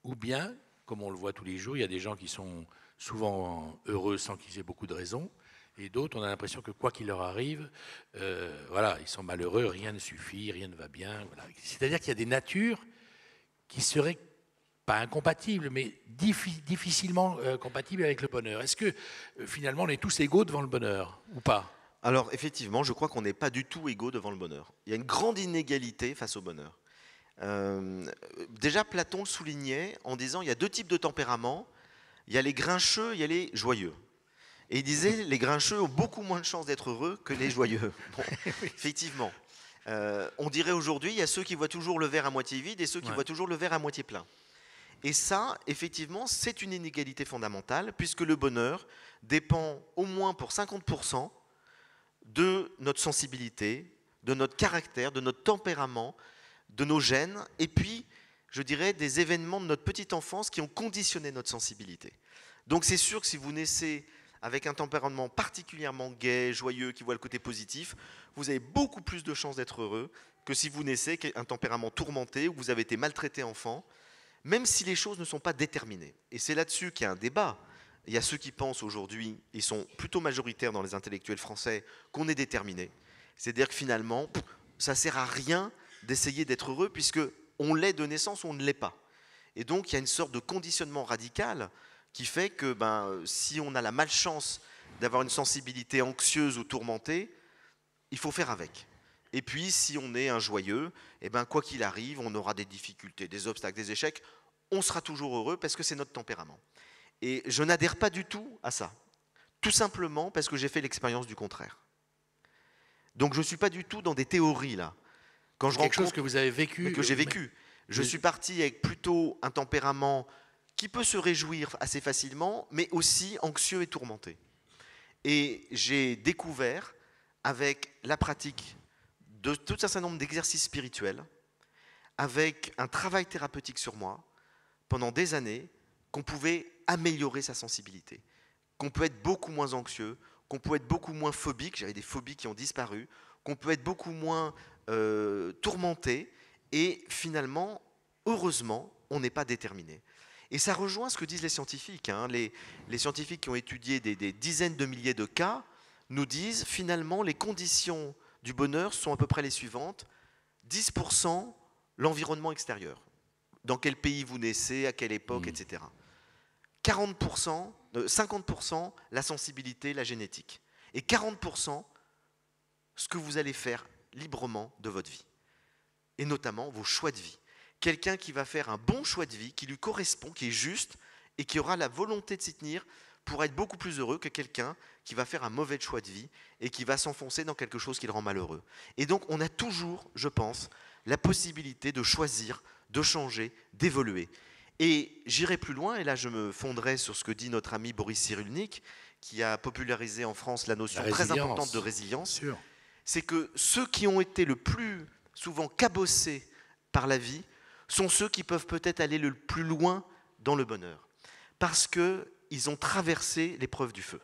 Speaker 1: Ou bien, comme on le voit tous les jours, il y a des gens qui sont souvent heureux sans qu'ils aient beaucoup de raisons, et d'autres, on a l'impression que quoi qu'il leur arrive, voilà, ils sont malheureux, rien ne suffit, rien ne va bien. Voilà. C'est-à-dire qu'il y a des natures qui seraient pas incompatibles, mais difficilement compatibles avec le bonheur. Est-ce que finalement on est tous égaux devant le bonheur ou pas?
Speaker 2: Alors effectivement, je crois qu'on n'est pas du tout égaux devant le bonheur. Il y a une grande inégalité face au bonheur. Déjà, Platon le soulignait en disant il y a 2 types de tempéraments. Il y a les grincheux, il y a les joyeux. Et il disait les grincheux ont beaucoup moins de chances d'être heureux que les joyeux. Bon, effectivement. On dirait aujourd'hui, il y a ceux qui voient toujours le verre à moitié vide et ceux qui voient toujours le verre à moitié plein. Et ça, effectivement, c'est une inégalité fondamentale, puisque le bonheur dépend au moins pour 50% de notre sensibilité, de notre caractère, de notre tempérament, de nos gènes, et puis, je dirais, des événements de notre petite enfance qui ont conditionné notre sensibilité. Donc c'est sûr que si vous naissez avec un tempérament particulièrement gai, joyeux, qui voit le côté positif, vous avez beaucoup plus de chances d'être heureux que si vous naissez avec un tempérament tourmenté, où vous avez été maltraité enfant, même si les choses ne sont pas déterminées. Et c'est là-dessus qu'il y a un débat. Il y a ceux qui pensent aujourd'hui, ils sont plutôt majoritaires dans les intellectuels français, qu'on est déterminé. C'est-à-dire que finalement, ça ne sert à rien d'essayer d'être heureux, puisque on l'est de naissance ou on ne l'est pas. Et donc, il y a une sorte de conditionnement radical qui fait que si on a la malchance d'avoir une sensibilité anxieuse ou tourmentée, il faut faire avec. Et puis, si on est un joyeux, quoi qu'il arrive, on aura des difficultés, des obstacles, des échecs, on sera toujours heureux parce que c'est notre tempérament. Et je n'adhère pas du tout à ça. Tout simplement parce que j'ai fait l'expérience du contraire. Donc je ne suis pas du tout dans des théories là.
Speaker 1: Quand je quelque chose que vous avez vécu.
Speaker 2: Que j'ai vécu. Je suis parti avec plutôt un tempérament qui peut se réjouir assez facilement, mais aussi anxieux et tourmenté. Et j'ai découvert, avec la pratique de tout un certain nombre d'exercices spirituels, avec un travail thérapeutique sur moi, pendant des années, qu'on pouvait améliorer sa sensibilité, qu'on peut être beaucoup moins anxieux, qu'on peut être beaucoup moins phobique, j'avais des phobies qui ont disparu, qu'on peut être beaucoup moins tourmenté, et finalement, heureusement, on n'est pas déterminé. Et ça rejoint ce que disent les scientifiques. Hein. Les scientifiques qui ont étudié des dizaines de milliers de cas nous disent finalement les conditions du bonheur sont à peu près les suivantes. 10% l'environnement extérieur. Dans quel pays vous naissez, à quelle époque, etc. 50% la sensibilité, la génétique. Et 40% ce que vous allez faire librement de votre vie. Et notamment vos choix de vie. Quelqu'un qui va faire un bon choix de vie, qui lui correspond, qui est juste, et qui aura la volonté de s'y tenir pour être beaucoup plus heureux que quelqu'un qui va faire un mauvais choix de vie et qui va s'enfoncer dans quelque chose qui le rend malheureux. Et donc on a toujours, je pense, la possibilité de choisir, de changer, d'évoluer. Et j'irai plus loin, et là je me fonderai sur ce que dit notre ami Boris Cyrulnik, qui a popularisé en France la notion très importante de résilience. C'est que ceux qui ont été le plus souvent cabossés par la vie sont ceux qui peuvent peut-être aller le plus loin dans le bonheur. Parce qu'ils ont traversé l'épreuve du feu.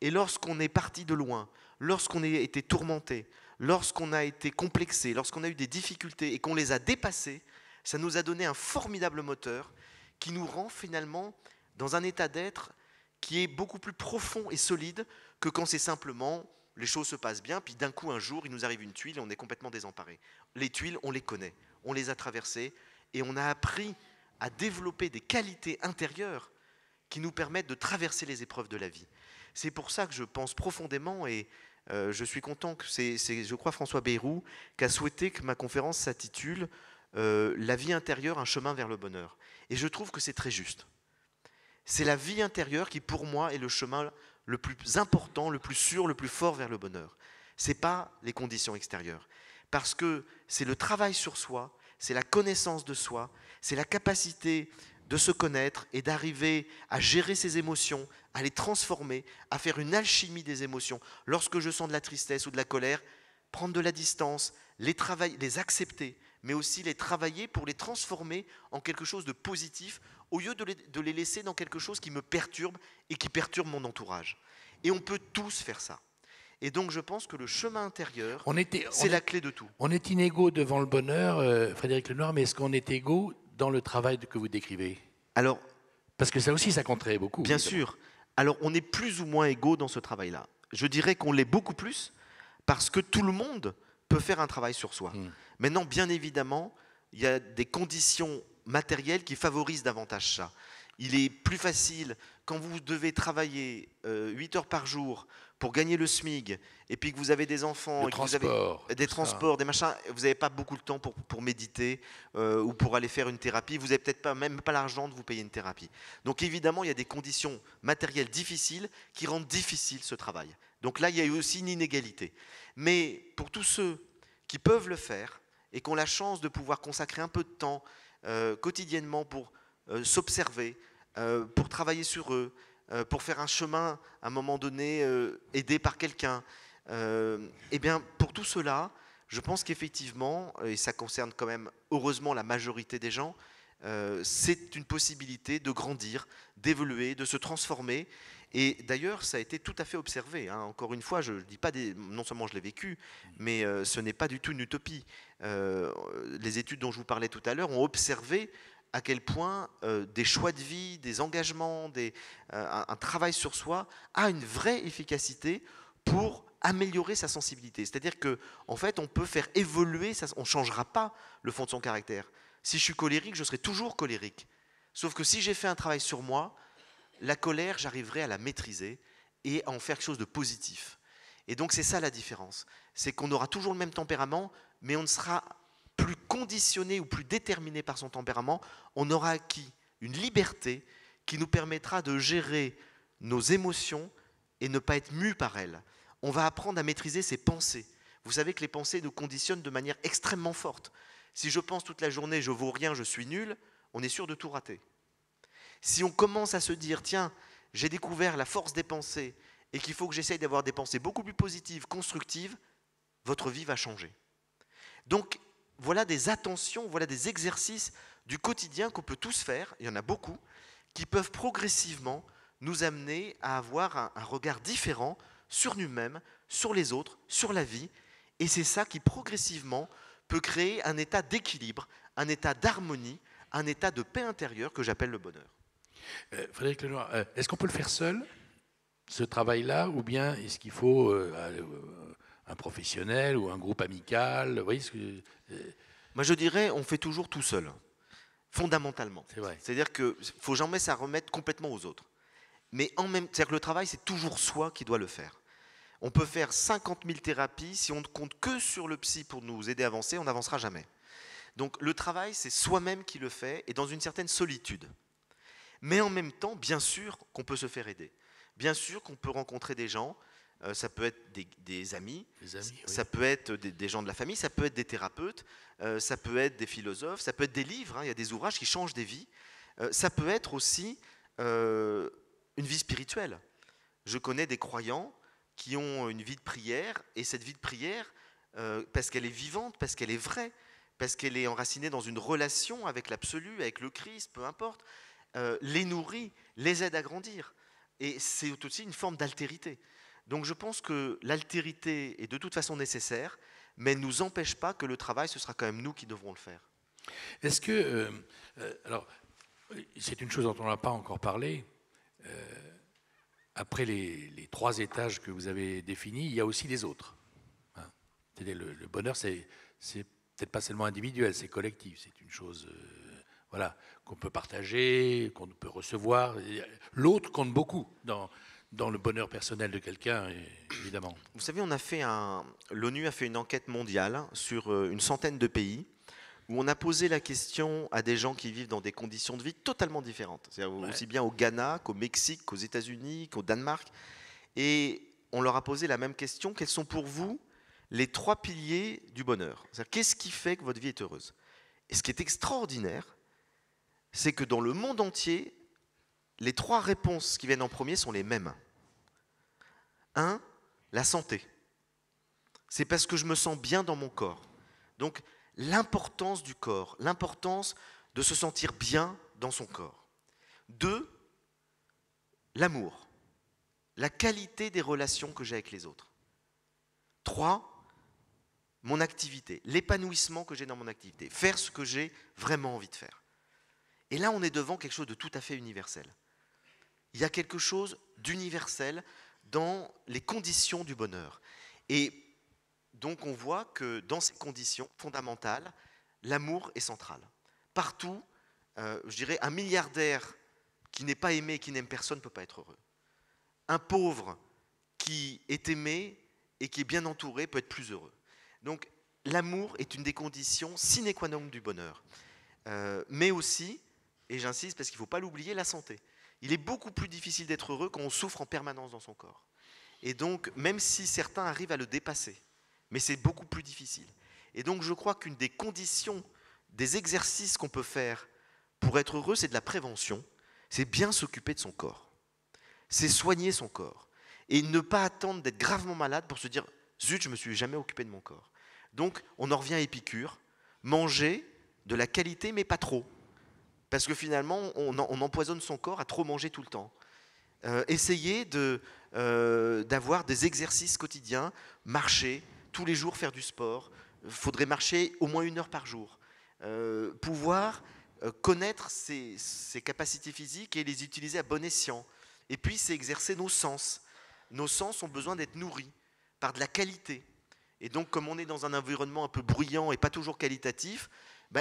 Speaker 2: Et lorsqu'on est parti de loin, lorsqu'on a été tourmenté, lorsqu'on a été complexé, lorsqu'on a eu des difficultés et qu'on les a dépassées, ça nous a donné un formidable moteur qui nous rend finalement dans un état d'être qui est beaucoup plus profond et solide que quand c'est simplement les choses se passent bien, puis d'un coup un jour il nous arrive une tuile et on est complètement désemparé. Les tuiles, on les connaît, on les a traversées et on a appris à développer des qualités intérieures qui nous permettent de traverser les épreuves de la vie. C'est pour ça que je pense profondément, et je suis content que c'est, je crois, François Bayrou qui a souhaité que ma conférence s'intitule La vie intérieure, un chemin vers le bonheur. Et je trouve que c'est très juste. C'est la vie intérieure qui, pour moi, est le chemin le plus important, le plus sûr, le plus fort vers le bonheur. Ce n'est pas les conditions extérieures. Parce que c'est le travail sur soi, c'est la connaissance de soi, c'est la capacité de se connaître et d'arriver à gérer ses émotions, à les transformer, à faire une alchimie des émotions. Lorsque je sens de la tristesse ou de la colère, prendre de la distance, les accepter, mais aussi les travailler pour les transformer en quelque chose de positif, au lieu de les laisser dans quelque chose qui me perturbe et qui perturbe mon entourage. Et on peut tous faire ça. Et donc je pense que le chemin intérieur, c'est la clé de tout.
Speaker 1: On est inégaux devant le bonheur, Frédéric Lenoir, mais est-ce qu'on est égaux dans le travail que vous décrivez?
Speaker 2: Alors,
Speaker 1: parce que ça aussi, ça compterait beaucoup.
Speaker 2: Bien sûr. Alors, on est plus ou moins égaux dans ce travail-là. Je dirais qu'on l'est beaucoup plus parce que tout le monde peut faire un travail sur soi. Maintenant, bien évidemment, il y a des conditions matérielles qui favorisent davantage ça. Il est plus facile, quand vous devez travailler 8 heures par jour pour gagner le SMIG, et puis que vous avez des enfants, et que vous avez des transports, des machins, vous n'avez pas beaucoup de temps pour méditer ou pour aller faire une thérapie, vous n'avez peut-être même pas l'argent de vous payer une thérapie. Donc évidemment, il y a des conditions matérielles difficiles qui rendent difficile ce travail. Donc là, il y a eu aussi une inégalité. Mais pour tous ceux qui peuvent le faire et qui ont la chance de pouvoir consacrer un peu de temps quotidiennement pour s'observer, pour travailler sur eux, pour faire un chemin à un moment donné aidé par quelqu'un, eh bien pour tout cela, je pense qu'effectivement, et ça concerne quand même heureusement la majorité des gens, c'est une possibilité de grandir, d'évoluer, de se transformer. Et d'ailleurs, ça a été tout à fait observé. Hein. Encore une fois, je ne dis pas, non seulement je l'ai vécu, mais ce n'est pas du tout une utopie. Les études dont je vous parlais tout à l'heure ont observé à quel point des choix de vie, des engagements, un travail sur soi a une vraie efficacité pour améliorer sa sensibilité. C'est-à-dire qu'en fait, on peut faire évoluer, on ne changera pas le fond de son caractère. Si je suis colérique, je serai toujours colérique. Sauf que si j'ai fait un travail sur moi, la colère, j'arriverai à la maîtriser et à en faire quelque chose de positif. Et donc c'est ça la différence. C'est qu'on aura toujours le même tempérament, mais on ne sera plus conditionné ou plus déterminé par son tempérament. On aura acquis une liberté qui nous permettra de gérer nos émotions et ne pas être mû par elles. On va apprendre à maîtriser ses pensées. Vous savez que les pensées nous conditionnent de manière extrêmement forte. Si je pense toute la journée « je vaux rien, je suis nul », on est sûr de tout rater. Si on commence à se dire « tiens, j'ai découvert la force des pensées et qu'il faut que j'essaye d'avoir des pensées beaucoup plus positives, constructives », votre vie va changer. Donc, voilà des attentions, voilà des exercices du quotidien qu'on peut tous faire, il y en a beaucoup, qui peuvent progressivement nous amener à avoir un regard différent sur nous-mêmes, sur les autres, sur la vie. Et c'est ça qui progressivement peut créer un état d'équilibre, un état d'harmonie, un état de paix intérieure que j'appelle le bonheur.
Speaker 1: Frédéric Lenoir, est-ce qu'on peut le faire seul, ce travail-là, ou bien est-ce qu'il faut un professionnel ou un groupe amical? Vous voyez ce que...
Speaker 2: Moi, je dirais, on fait toujours tout seul, fondamentalement.
Speaker 1: C'est vrai.
Speaker 2: C'est-à-dire qu'il ne faut jamais s'en remettre complètement aux autres. Mais c'est-à-dire que le travail, c'est toujours soi qui doit le faire. On peut faire 50 000 thérapies, si on ne compte que sur le psy pour nous aider à avancer, on n'avancera jamais. Donc le travail, c'est soi-même qui le fait, et dans une certaine solitude. Mais en même temps, bien sûr qu'on peut se faire aider. Bien sûr qu'on peut rencontrer des gens, ça peut être des amis, ça peut être des gens de la famille, ça peut être des thérapeutes, ça peut être des philosophes, ça peut être des livres, hein, il y a des ouvrages qui changent des vies. Ça peut être aussi une vie spirituelle. Je connais des croyants qui ont une vie de prière, et cette vie de prière, parce qu'elle est vivante, parce qu'elle est vraie, parce qu'elle est enracinée dans une relation avec l'absolu, avec le Christ, peu importe, les nourrit, les aide à grandir. Et c'est aussi une forme d'altérité. Donc je pense que l'altérité est de toute façon nécessaire, mais ne nous empêche pas que le travail, ce sera quand même nous qui devrons le faire.
Speaker 1: Est-ce que... alors, c'est une chose dont on n'a pas encore parlé. Après les 3 étages que vous avez définis, il y a aussi les autres. Hein. Le bonheur, c'est peut-être pas seulement individuel, c'est collectif. C'est une chose... voilà, qu'on peut partager, qu'on peut recevoir. L'autre compte beaucoup dans le bonheur personnel de quelqu'un, évidemment.
Speaker 2: Vous savez, l'ONU a fait une enquête mondiale sur une centaine de pays où on a posé la question à des gens qui vivent dans des conditions de vie totalement différentes. C'est-à-dire aussi bien au Ghana qu'au Mexique, qu'aux États-Unis, qu'au Danemark. Et on leur a posé la même question. Quels sont pour vous les 3 piliers du bonheur? C'est-à-dire, qu'est-ce qui fait que votre vie est heureuse? Et ce qui est extraordinaire, c'est que dans le monde entier, les 3 réponses qui viennent en premier sont les mêmes. 1, la santé. C'est parce que je me sens bien dans mon corps. Donc, l'importance du corps, l'importance de se sentir bien dans son corps. 2, l'amour, la qualité des relations que j'ai avec les autres. 3, mon activité, l'épanouissement que j'ai dans mon activité, faire ce que j'ai vraiment envie de faire. Et là, on est devant quelque chose de tout à fait universel. Il y a quelque chose d'universel dans les conditions du bonheur. Et donc on voit que dans ces conditions fondamentales, l'amour est central. Partout, je dirais, un milliardaire qui n'est pas aimé et qui n'aime personne ne peut pas être heureux. Un pauvre qui est aimé et qui est bien entouré peut être plus heureux. Donc l'amour est une des conditions sine qua non du bonheur. Mais aussi, et j'insiste parce qu'il ne faut pas l'oublier, la santé. Il est beaucoup plus difficile d'être heureux quand on souffre en permanence dans son corps. Et donc, même si certains arrivent à le dépasser, mais c'est beaucoup plus difficile. Et donc, je crois qu'une des conditions, des exercices qu'on peut faire pour être heureux, c'est de la prévention. C'est bien s'occuper de son corps. C'est soigner son corps. Et ne pas attendre d'être gravement malade pour se dire « Zut, je ne me suis jamais occupé de mon corps ». Donc, on en revient à Épicure. Manger de la qualité, mais pas trop. Parce que finalement, on empoisonne son corps à trop manger tout le temps. Essayer d'avoir des exercices quotidiens, marcher, tous les jours faire du sport. Il faudrait marcher au moins 1 heure par jour. Pouvoir connaître ses capacités physiques et les utiliser à bon escient. Et puis, c'est exercer nos sens. Nos sens ont besoin d'être nourris par de la qualité. Et donc, comme on est dans un environnement un peu bruyant et pas toujours qualitatif,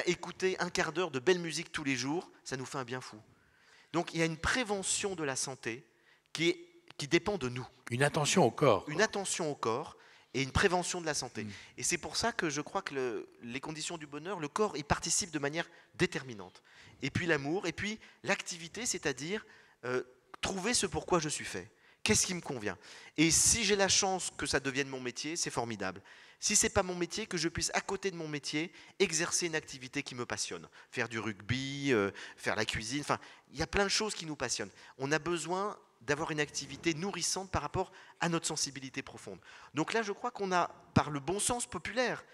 Speaker 2: écouter 1/4 d'heure de belle musique tous les jours, ça nous fait un bien fou. Donc, il y a une prévention de la santé qui dépend de nous.
Speaker 1: Une attention au corps.
Speaker 2: Une attention au corps et une prévention de la santé. Et c'est pour ça que je crois que les conditions du bonheur, le corps y participe de manière déterminante. Et puis l'amour, et puis l'activité, c'est-à-dire trouver ce pourquoi je suis fait. Qu'est-ce qui me convient? Et si j'ai la chance que ça devienne mon métier, c'est formidable. Si ce n'est pas mon métier, que je puisse, à côté de mon métier, exercer une activité qui me passionne. Faire du rugby, faire la cuisine, enfin, il y a plein de choses qui nous passionnent. On a besoin d'avoir une activité nourrissante par rapport à notre sensibilité profonde. Donc là, je crois qu'on a, par le bon sens populaire,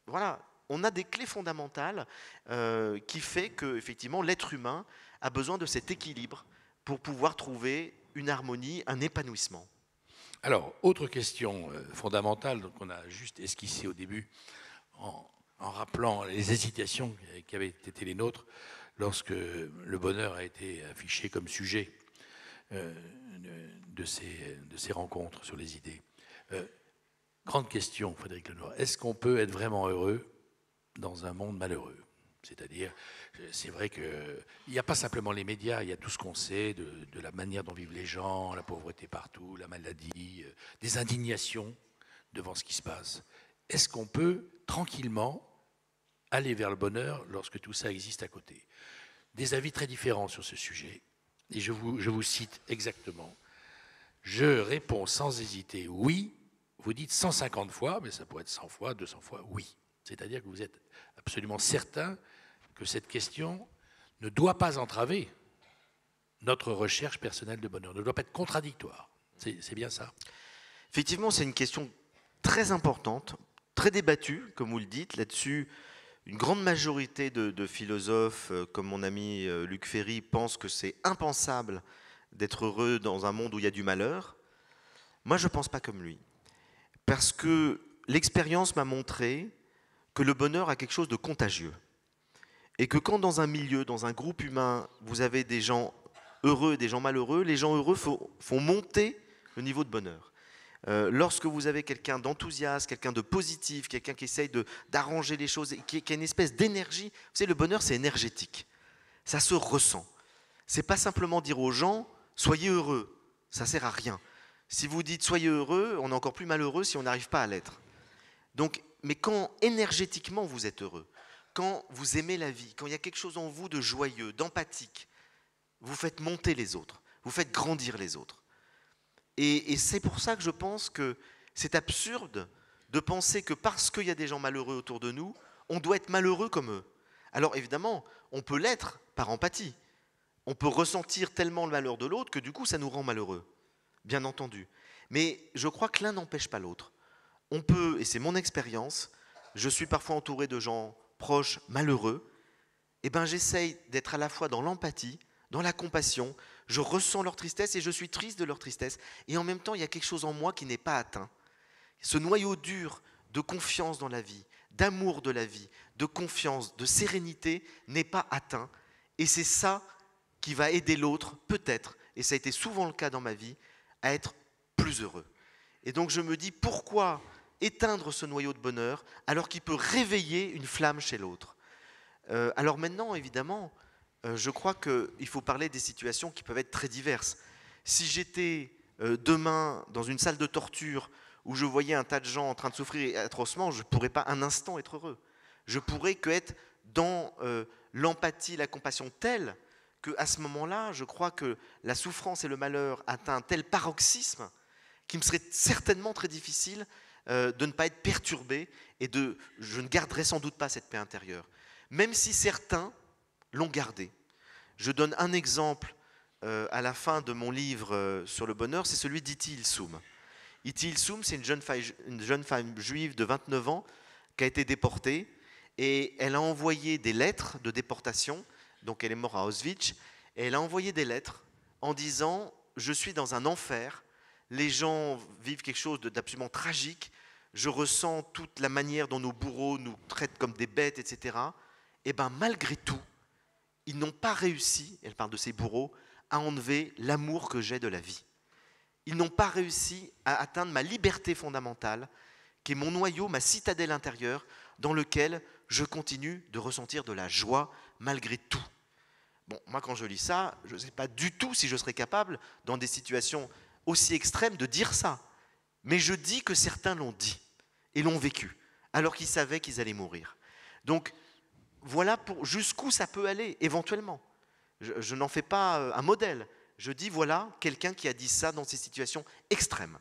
Speaker 2: voilà, on a des clés fondamentales qui fait que, effectivement, l'être humain a besoin de cet équilibre pour pouvoir trouver une harmonie, un épanouissement.
Speaker 1: Alors, autre question fondamentale, donc on a juste esquissé au début, en rappelant les hésitations qui avaient été les nôtres lorsque le bonheur a été affiché comme sujet de ces rencontres sur les idées. Grande question, Frédéric Lenoir. Est-ce qu'on peut être vraiment heureux dans un monde malheureux? C'est-à-dire, c'est vrai qu'il n'y a pas simplement les médias, il y a tout ce qu'on sait de la manière dont vivent les gens, la pauvreté partout, la maladie, des indignations devant ce qui se passe. Est-ce qu'on peut tranquillement aller vers le bonheur lorsque tout ça existe à côté? Des avis très différents sur ce sujet. Et je vous cite exactement. Je réponds sans hésiter oui. Vous dites 150 fois, mais ça pourrait être 100 fois, 200 fois oui. C'est-à-dire que vous êtes absolument certain que cette question ne doit pas entraver notre recherche personnelle de bonheur, ne doit pas être contradictoire. C'est bien ça?
Speaker 2: Effectivement, c'est une question très importante, très débattue, comme vous le dites. Là-dessus, une grande majorité de philosophes, comme mon ami Luc Ferry, pensent que c'est impensable d'être heureux dans un monde où il y a du malheur. Moi, je ne pense pas comme lui. Parce que l'expérience m'a montré que le bonheur a quelque chose de contagieux. Et que quand dans un milieu, dans un groupe humain, vous avez des gens heureux et des gens malheureux, les gens heureux font monter le niveau de bonheur. Lorsque vous avez quelqu'un d'enthousiaste, quelqu'un de positif, quelqu'un qui essaye d'arranger les choses, qui a une espèce d'énergie, vous savez, le bonheur c'est énergétique. Ça se ressent. C'est pas simplement dire aux gens « soyez heureux », ça sert à rien. Si vous dites « soyez heureux », on est encore plus malheureux si on n'arrive pas à l'être. Donc, mais quand énergétiquement vous êtes heureux, quand vous aimez la vie, quand il y a quelque chose en vous de joyeux, d'empathique, vous faites monter les autres, vous faites grandir les autres. Et c'est pour ça que je pense que c'est absurde de penser que parce qu'il y a des gens malheureux autour de nous, on doit être malheureux comme eux. Alors évidemment, on peut l'être par empathie. On peut ressentir tellement le malheur de l'autre que du coup ça nous rend malheureux, bien entendu. Mais je crois que l'un n'empêche pas l'autre. On peut, et c'est mon expérience, je suis parfois entouré de gens proches malheureux, et ben j'essaye d'être à la fois dans l'empathie, dans la compassion, je ressens leur tristesse et je suis triste de leur tristesse, et en même temps il y a quelque chose en moi qui n'est pas atteint. Ce noyau dur de confiance dans la vie, d'amour de la vie, de confiance, de sérénité n'est pas atteint, et c'est ça qui va aider l'autre, peut-être, et ça a été souvent le cas dans ma vie, à être plus heureux. Et donc je me dis, pourquoi éteindre ce noyau de bonheur alors qu'il peut réveiller une flamme chez l'autre ? Alors maintenant, évidemment, je crois qu'il faut parler des situations qui peuvent être très diverses. Si j'étais demain dans une salle de torture où je voyais un tas de gens en train de souffrir atrocement, je ne pourrais pas un instant être heureux. Je pourrais qu'être dans l'empathie, la compassion telle qu'à ce moment-là, je crois que la souffrance et le malheur atteignent un tel paroxysme qu'il me serait certainement très difficile de ne pas être perturbé et je ne garderais sans doute pas cette paix intérieure. Même si certains l'ont gardée. Je donne un exemple à la fin de mon livre sur le bonheur, c'est celui d'Iti Ilsoum. Iti Ilsoum, c'est une jeune femme juive de 29 ans qui a été déportée et elle a envoyé des lettres de déportation. Donc elle est morte à Auschwitz, et elle a envoyé des lettres en disant « Je suis dans un enfer, les gens vivent quelque chose d'absolument tragique, je ressens toute la manière dont nos bourreaux nous traitent comme des bêtes, etc. » Et bien malgré tout, ils n'ont pas réussi, elle parle de ces bourreaux, à enlever l'amour que j'ai de la vie. Ils n'ont pas réussi à atteindre ma liberté fondamentale, qui est mon noyau, ma citadelle intérieure, dans lequel je continue de ressentir de la joie malgré tout. Bon, moi quand je lis ça, je ne sais pas du tout si je serais capable, dans des situations aussi extrêmes, de dire ça. Mais je dis que certains l'ont dit et l'ont vécu, alors qu'ils savaient qu'ils allaient mourir. Donc voilà jusqu'où ça peut aller, éventuellement. Je n'en fais pas un modèle. Je dis voilà quelqu'un qui a dit ça dans ces situations extrêmes.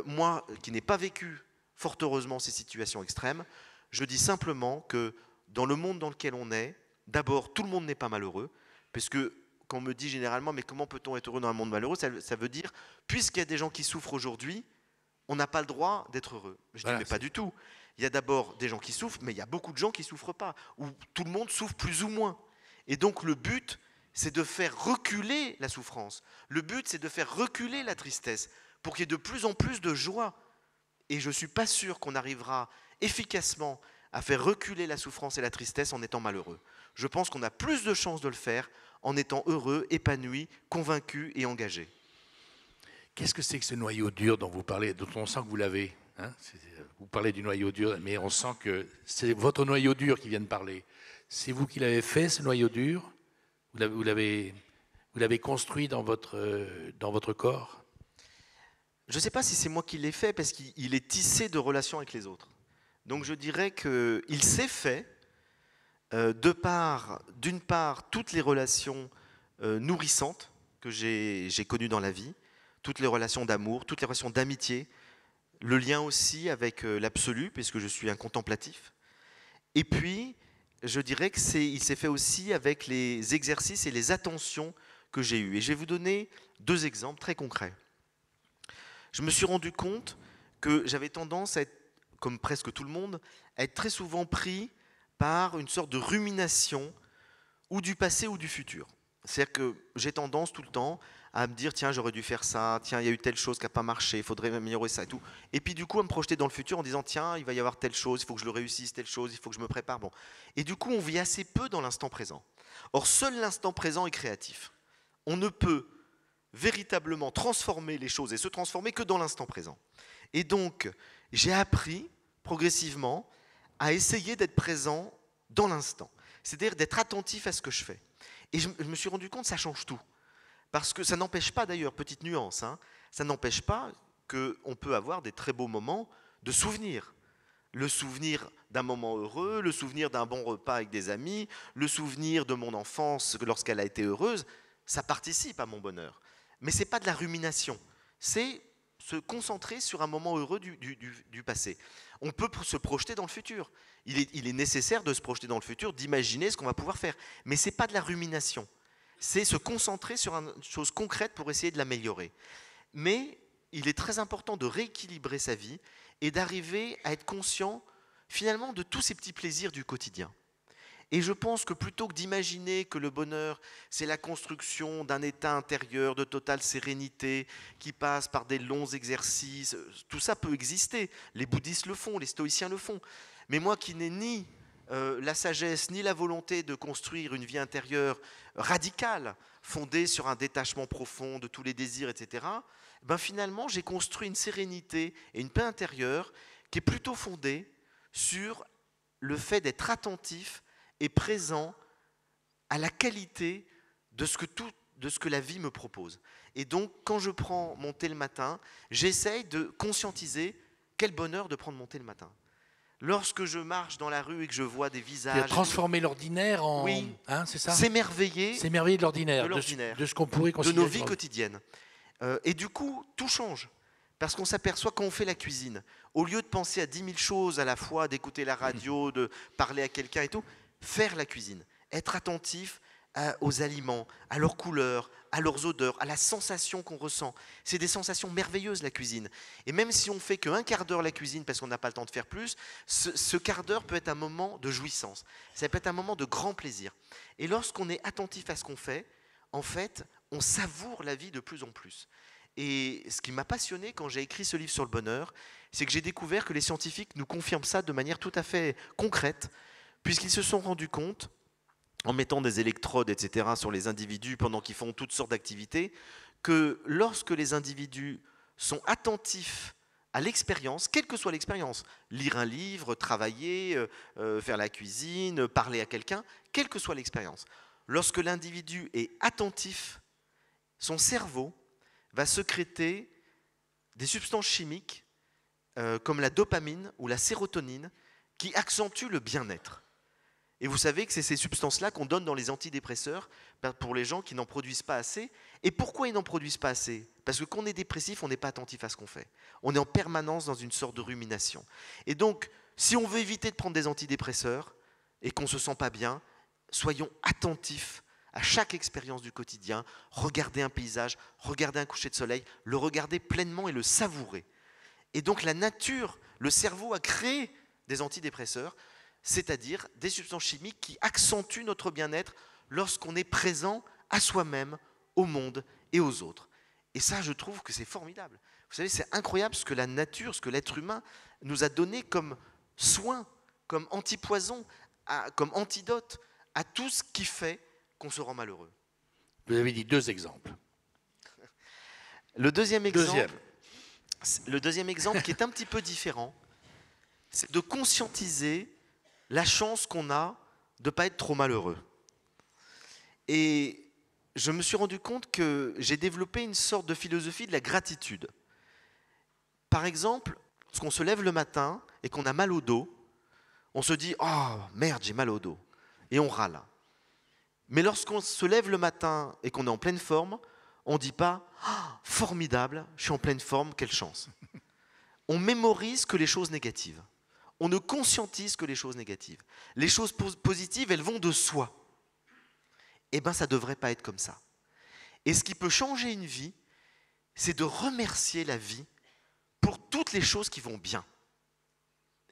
Speaker 2: Moi, qui n'ai pas vécu, fort heureusement, ces situations extrêmes, je dis simplement que dans le monde dans lequel on est, d'abord, tout le monde n'est pas malheureux, parce que quand on me dit généralement, mais comment peut-on être heureux dans un monde malheureux, ça veut dire, puisqu'il y a des gens qui souffrent aujourd'hui, on n'a pas le droit d'être heureux. Je dis, mais pas du tout. Il y a d'abord des gens qui souffrent, mais il y a beaucoup de gens qui ne souffrent pas, où tout le monde souffre plus ou moins. Et donc le but, c'est de faire reculer la souffrance. Le but, c'est de faire reculer la tristesse, pour qu'il y ait de plus en plus de joie. Et je ne suis pas sûr qu'on arrivera efficacement à faire reculer la souffrance et la tristesse en étant malheureux. Je pense qu'on a plus de chances de le faire en étant heureux, épanoui, convaincu et engagé.
Speaker 1: Qu'est-ce que c'est que ce noyau dur dont vous parlez, dont on sent que vous l'avez, hein ? Vous parlez du noyau dur, mais on sent que c'est votre noyau dur qui vient de parler. C'est vous qui l'avez fait, ce noyau dur ? Vous l'avez construit dans votre corps ?
Speaker 2: Je ne sais pas si c'est moi qui l'ai fait, parce qu'il est tissé de relations avec les autres. Donc je dirais qu'il s'est fait d'une part, toutes les relations nourrissantes que j'ai connues dans la vie, toutes les relations d'amour, toutes les relations d'amitié, le lien aussi avec l'absolu, puisque je suis un contemplatif. Et puis, je dirais qu'il s'est fait aussi avec les exercices et les attentions que j'ai eues. Et je vais vous donner 2 exemples très concrets. Je me suis rendu compte que j'avais tendance à être, comme presque tout le monde, à être très souvent pris par une sorte de rumination ou du passé ou du futur. C'est-à-dire que j'ai tendance tout le temps à me dire « tiens, j'aurais dû faire ça, tiens, il y a eu telle chose qui n'a pas marché, il faudrait améliorer ça et tout ». Et puis du coup, à me projeter dans le futur en disant « tiens, il va y avoir telle chose, il faut que je le réussisse, telle chose, il faut que je me prépare ». Bon. Et du coup, on vit assez peu dans l'instant présent. Or, seul l'instant présent est créatif. On ne peut véritablement transformer les choses et se transformer que dans l'instant présent. Et donc, j'ai appris progressivement à essayer d'être présent dans l'instant, c'est-à-dire d'être attentif à ce que je fais. Et je me suis rendu compte que ça change tout. Parce que ça n'empêche pas d'ailleurs, petite nuance, hein, ça n'empêche pas qu'on peut avoir des très beaux moments de souvenirs. Le souvenir d'un moment heureux, le souvenir d'un bon repas avec des amis, le souvenir de mon enfance lorsqu'elle a été heureuse, ça participe à mon bonheur. Mais ce n'est pas de la rumination, c'est se concentrer sur un moment heureux du passé. On peut se projeter dans le futur. Il est nécessaire de se projeter dans le futur, d'imaginer ce qu'on va pouvoir faire. Mais ce n'est pas de la rumination. C'est se concentrer sur une chose concrète pour essayer de l'améliorer. Mais il est très important de rééquilibrer sa vie et d'arriver à être conscient finalement de tous ces petits plaisirs du quotidien. Et je pense que plutôt que d'imaginer que le bonheur, c'est la construction d'un état intérieur de totale sérénité qui passe par des longs exercices, tout ça peut exister. Les bouddhistes le font, les stoïciens le font. Mais moi qui n'ai ni la sagesse ni la volonté de construire une vie intérieure radicale, fondée sur un détachement profond de tous les désirs, etc., ben finalement, j'ai construit une sérénité et une paix intérieure qui est plutôt fondée sur le fait d'être attentif et présent à la qualité de ce que la vie me propose. Et donc, quand je prends mon thé le matin, j'essaye de conscientiser quel bonheur de prendre mon thé le matin. Lorsque je marche dans la rue et que je vois des visages...
Speaker 1: Transformer l'ordinaire en...
Speaker 2: Oui,
Speaker 1: hein, c'est ça ?
Speaker 2: S'émerveiller
Speaker 1: de l'ordinaire, de ce qu'on pourrait considérer...
Speaker 2: De nos vies quotidiennes. Et du coup, tout change. Parce qu'on s'aperçoit quand on fait la cuisine, au lieu de penser à 10 000 choses à la fois, d'écouter la radio, de parler à quelqu'un et tout, faire la cuisine, être attentif aux aliments, à leurs couleurs, à leurs odeurs, à la sensation qu'on ressent. C'est des sensations merveilleuses, la cuisine. Et même si on fait qu'un quart d'heure la cuisine parce qu'on n'a pas le temps de faire plus, ce quart d'heure peut être un moment de jouissance. Ça peut être un moment de grand plaisir. Et lorsqu'on est attentif à ce qu'on fait, en fait, on savoure la vie de plus en plus. Et ce qui m'a passionné quand j'ai écrit ce livre sur le bonheur, c'est que j'ai découvert que les scientifiques nous confirment ça de manière tout à fait concrète, puisqu'ils se sont rendus compte, en mettant des électrodes, etc., sur les individus pendant qu'ils font toutes sortes d'activités, que lorsque les individus sont attentifs à l'expérience, quelle que soit l'expérience, lire un livre, travailler, faire la cuisine, parler à quelqu'un, quelle que soit l'expérience, lorsque l'individu est attentif, son cerveau va sécréter des substances chimiques comme la dopamine ou la sérotonine qui accentuent le bien-être. Et vous savez que c'est ces substances-là qu'on donne dans les antidépresseurs pour les gens qui n'en produisent pas assez. Et pourquoi ils n'en produisent pas assez ? Parce que quand on est dépressif, on n'est pas attentif à ce qu'on fait. On est en permanence dans une sorte de rumination. Et donc, si on veut éviter de prendre des antidépresseurs et qu'on ne se sent pas bien, soyons attentifs à chaque expérience du quotidien, regarder un paysage, regarder un coucher de soleil, le regarder pleinement et le savourer. Et donc la nature, le cerveau a créé des antidépresseurs, c'est-à-dire des substances chimiques qui accentuent notre bien-être lorsqu'on est présent à soi-même, au monde et aux autres. Et ça, je trouve que c'est formidable. Vous savez, c'est incroyable ce que la nature, ce que l'être humain nous a donné comme soin, comme antipoison, comme antidote à tout ce qui fait qu'on se rend malheureux.
Speaker 1: Vous avez dit 2 exemples.
Speaker 2: Le deuxième exemple qui est un petit peu différent, c'est de conscientiser la chance qu'on a de ne pas être trop malheureux. Et je me suis rendu compte que j'ai développé une sorte de philosophie de la gratitude. Par exemple, lorsqu'on se lève le matin et qu'on a mal au dos, on se dit « Oh merde, j'ai mal au dos » et on râle. Mais lorsqu'on se lève le matin et qu'on est en pleine forme, on ne dit pas oh, « Formidable, je suis en pleine forme, quelle chance ». On mémorise que les choses négatives. On ne conscientise que les choses négatives. Les choses positives, elles vont de soi. Eh bien, ça ne devrait pas être comme ça. Et ce qui peut changer une vie, c'est de remercier la vie pour toutes les choses qui vont bien.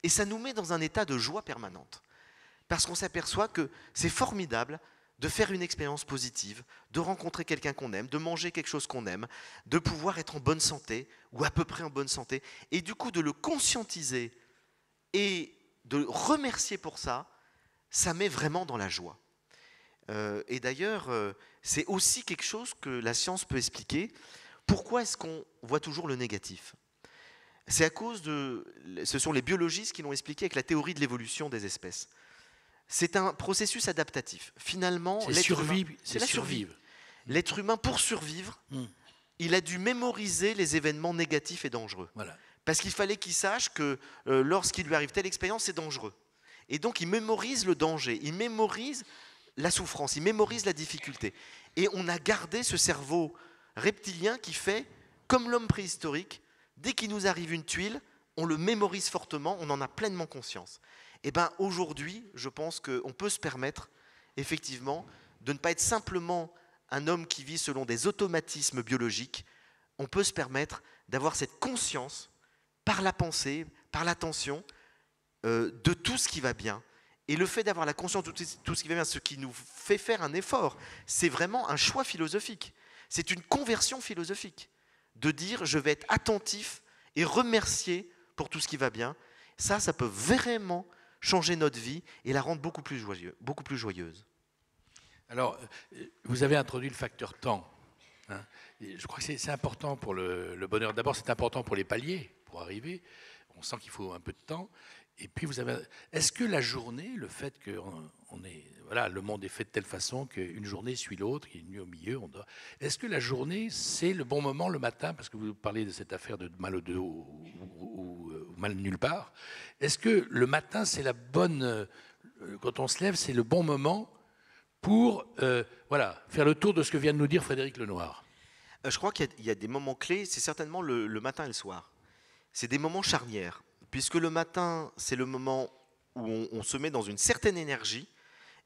Speaker 2: Et ça nous met dans un état de joie permanente. Parce qu'on s'aperçoit que c'est formidable de faire une expérience positive, de rencontrer quelqu'un qu'on aime, de manger quelque chose qu'on aime, de pouvoir être en bonne santé, ou à peu près en bonne santé, et du coup de le conscientiser et de remercier pour ça, ça met vraiment dans la joie. Et d'ailleurs, c'est aussi quelque chose que la science peut expliquer. Pourquoi est-ce qu'on voit toujours le négatif ? C'est à cause ce sont les biologistes qui l'ont expliqué avec la théorie de l'évolution des espèces. C'est un processus adaptatif. Finalement,
Speaker 1: c'est
Speaker 2: la survie. L'être humain, pour survivre, il a dû mémoriser les événements négatifs et dangereux.
Speaker 1: Voilà.
Speaker 2: Parce qu'il fallait qu'il sache que lorsqu'il lui arrive telle expérience, c'est dangereux. Et donc, il mémorise le danger, il mémorise la souffrance, il mémorise la difficulté. Et on a gardé ce cerveau reptilien qui fait, comme l'homme préhistorique, dès qu'il nous arrive une tuile, on le mémorise fortement, on en a pleinement conscience. Et bien aujourd'hui, je pense qu'on peut se permettre, effectivement, de ne pas être simplement un homme qui vit selon des automatismes biologiques. On peut se permettre d'avoir cette conscience, par la pensée, par l'attention, de tout ce qui va bien. Et le fait d'avoir la conscience de tout ce qui va bien, ce qui nous fait faire un effort, c'est vraiment un choix philosophique. C'est une conversion philosophique. De dire, je vais être attentif et remercier pour tout ce qui va bien. Ça peut vraiment changer notre vie et la rendre beaucoup plus joyeuse.
Speaker 1: Alors, vous avez introduit le facteur temps. Hein. Je crois que c'est important pour le bonheur. D'abord, c'est important pour les paliers, pour arriver. On sent qu'il faut un peu de temps. Et puis, est-ce que la journée, le fait que le monde est fait de telle façon qu'une journée suit l'autre, qu'il y a une nuit au milieu, est-ce que la journée, c'est le bon moment le matin? Parce que vous parlez de cette affaire de mal au dos ou mal nulle part. Est-ce que le matin, c'est la bonne... quand on se lève, c'est le bon moment pour faire le tour de ce que vient de nous dire Frédéric Lenoir?
Speaker 2: Je crois qu'il y a des moments clés, c'est certainement le matin et le soir. C'est des moments charnières, puisque le matin, c'est le moment où on se met dans une certaine énergie,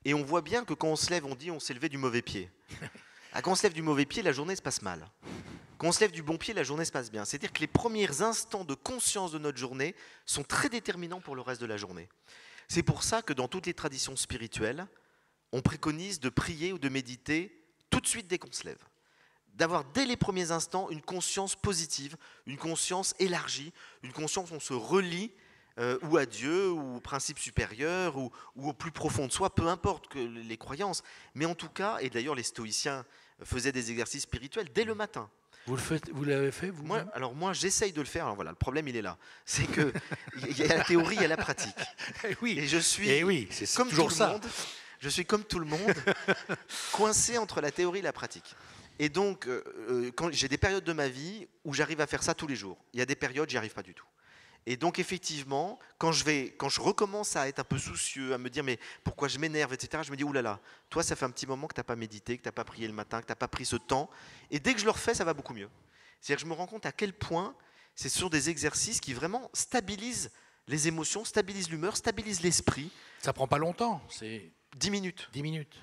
Speaker 2: et on voit bien que quand on se lève, on dit on s'est levé du mauvais pied. Quand on se lève du mauvais pied, la journée se passe mal. Quand on se lève du bon pied, la journée se passe bien. C'est-à-dire que les premiers instants de conscience de notre journée sont très déterminants pour le reste de la journée. C'est pour ça que dans toutes les traditions spirituelles, on préconise de prier ou de méditer tout de suite dès qu'on se lève. D'avoir dès les premiers instants une conscience positive, une conscience élargie, une conscience où on se relie ou à Dieu, ou au principe supérieur, ou au plus profond de soi, peu importe que les croyances. Mais en tout cas, et d'ailleurs les stoïciens faisaient des exercices spirituels dès le matin.
Speaker 1: Vous l'avez fait, vous?
Speaker 2: Moi, j'essaye de le faire. Alors voilà, le problème, il est là. C'est qu'il y a la théorie et la pratique.
Speaker 1: Oui.
Speaker 2: Et je suis
Speaker 1: c'est
Speaker 2: comme
Speaker 1: toujours
Speaker 2: tout
Speaker 1: ça.
Speaker 2: le monde. Je suis comme tout le monde, coincé entre la théorie et la pratique. Et donc, quand j'ai des périodes de ma vie où j'arrive à faire ça tous les jours. Il y a des périodes, j'y arrive pas du tout. Et donc, effectivement, quand je recommence à être un peu soucieux, à me dire mais pourquoi je m'énerve, etc., je me dis oulala, toi, ça fait un petit moment que tu n'as pas médité, que tu n'as pas prié le matin, que tu n'as pas pris ce temps. Et dès que je le refais, ça va beaucoup mieux. C'est-à-dire que je me rends compte à quel point ce sont des exercices qui vraiment stabilisent les émotions, stabilisent l'humeur, stabilisent l'esprit.
Speaker 1: Ça prend pas longtemps, c'est
Speaker 2: 10 minutes.
Speaker 1: 10 minutes.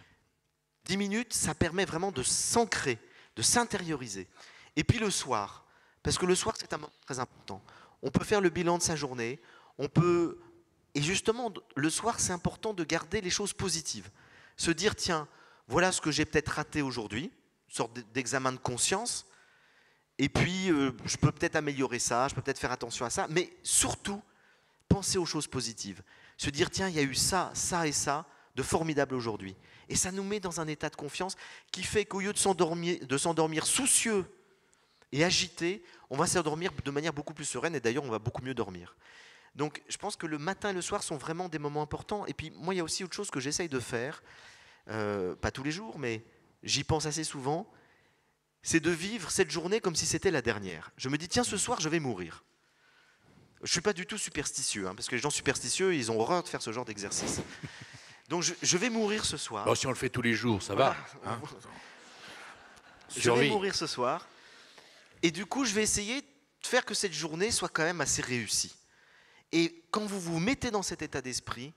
Speaker 2: 10 minutes, ça permet vraiment de s'ancrer, de s'intérioriser. Et puis le soir, parce que le soir, c'est un moment très important. On peut faire le bilan de sa journée, et justement, le soir, c'est important de garder les choses positives. Se dire, tiens, voilà ce que j'ai peut-être raté aujourd'hui, une sorte d'examen de conscience, et puis je peux peut-être améliorer ça, je peux peut-être faire attention à ça, mais surtout, penser aux choses positives. Se dire, tiens, il y a eu ça, ça et ça de formidable aujourd'hui. Et ça nous met dans un état de confiance qui fait qu'au lieu de s'endormir soucieux et agité, on va s'endormir de manière beaucoup plus sereine et d'ailleurs, on va beaucoup mieux dormir. Donc, je pense que le matin et le soir sont vraiment des moments importants. Et puis, moi, il y a aussi autre chose que j'essaye de faire, pas tous les jours, mais j'y pense assez souvent, c'est de vivre cette journée comme si c'était la dernière. Je me dis, tiens, ce soir, je vais mourir. Je ne suis pas du tout superstitieux, parce que les gens superstitieux, ils ont horreur de faire ce genre d'exercice. Donc, je vais mourir ce soir.
Speaker 1: Bon, si on le fait tous les jours, ça va. Hein.
Speaker 2: Je vais mourir ce soir. Et du coup, je vais essayer de faire que cette journée soit quand même assez réussie. Et quand vous vous mettez dans cet état d'esprit,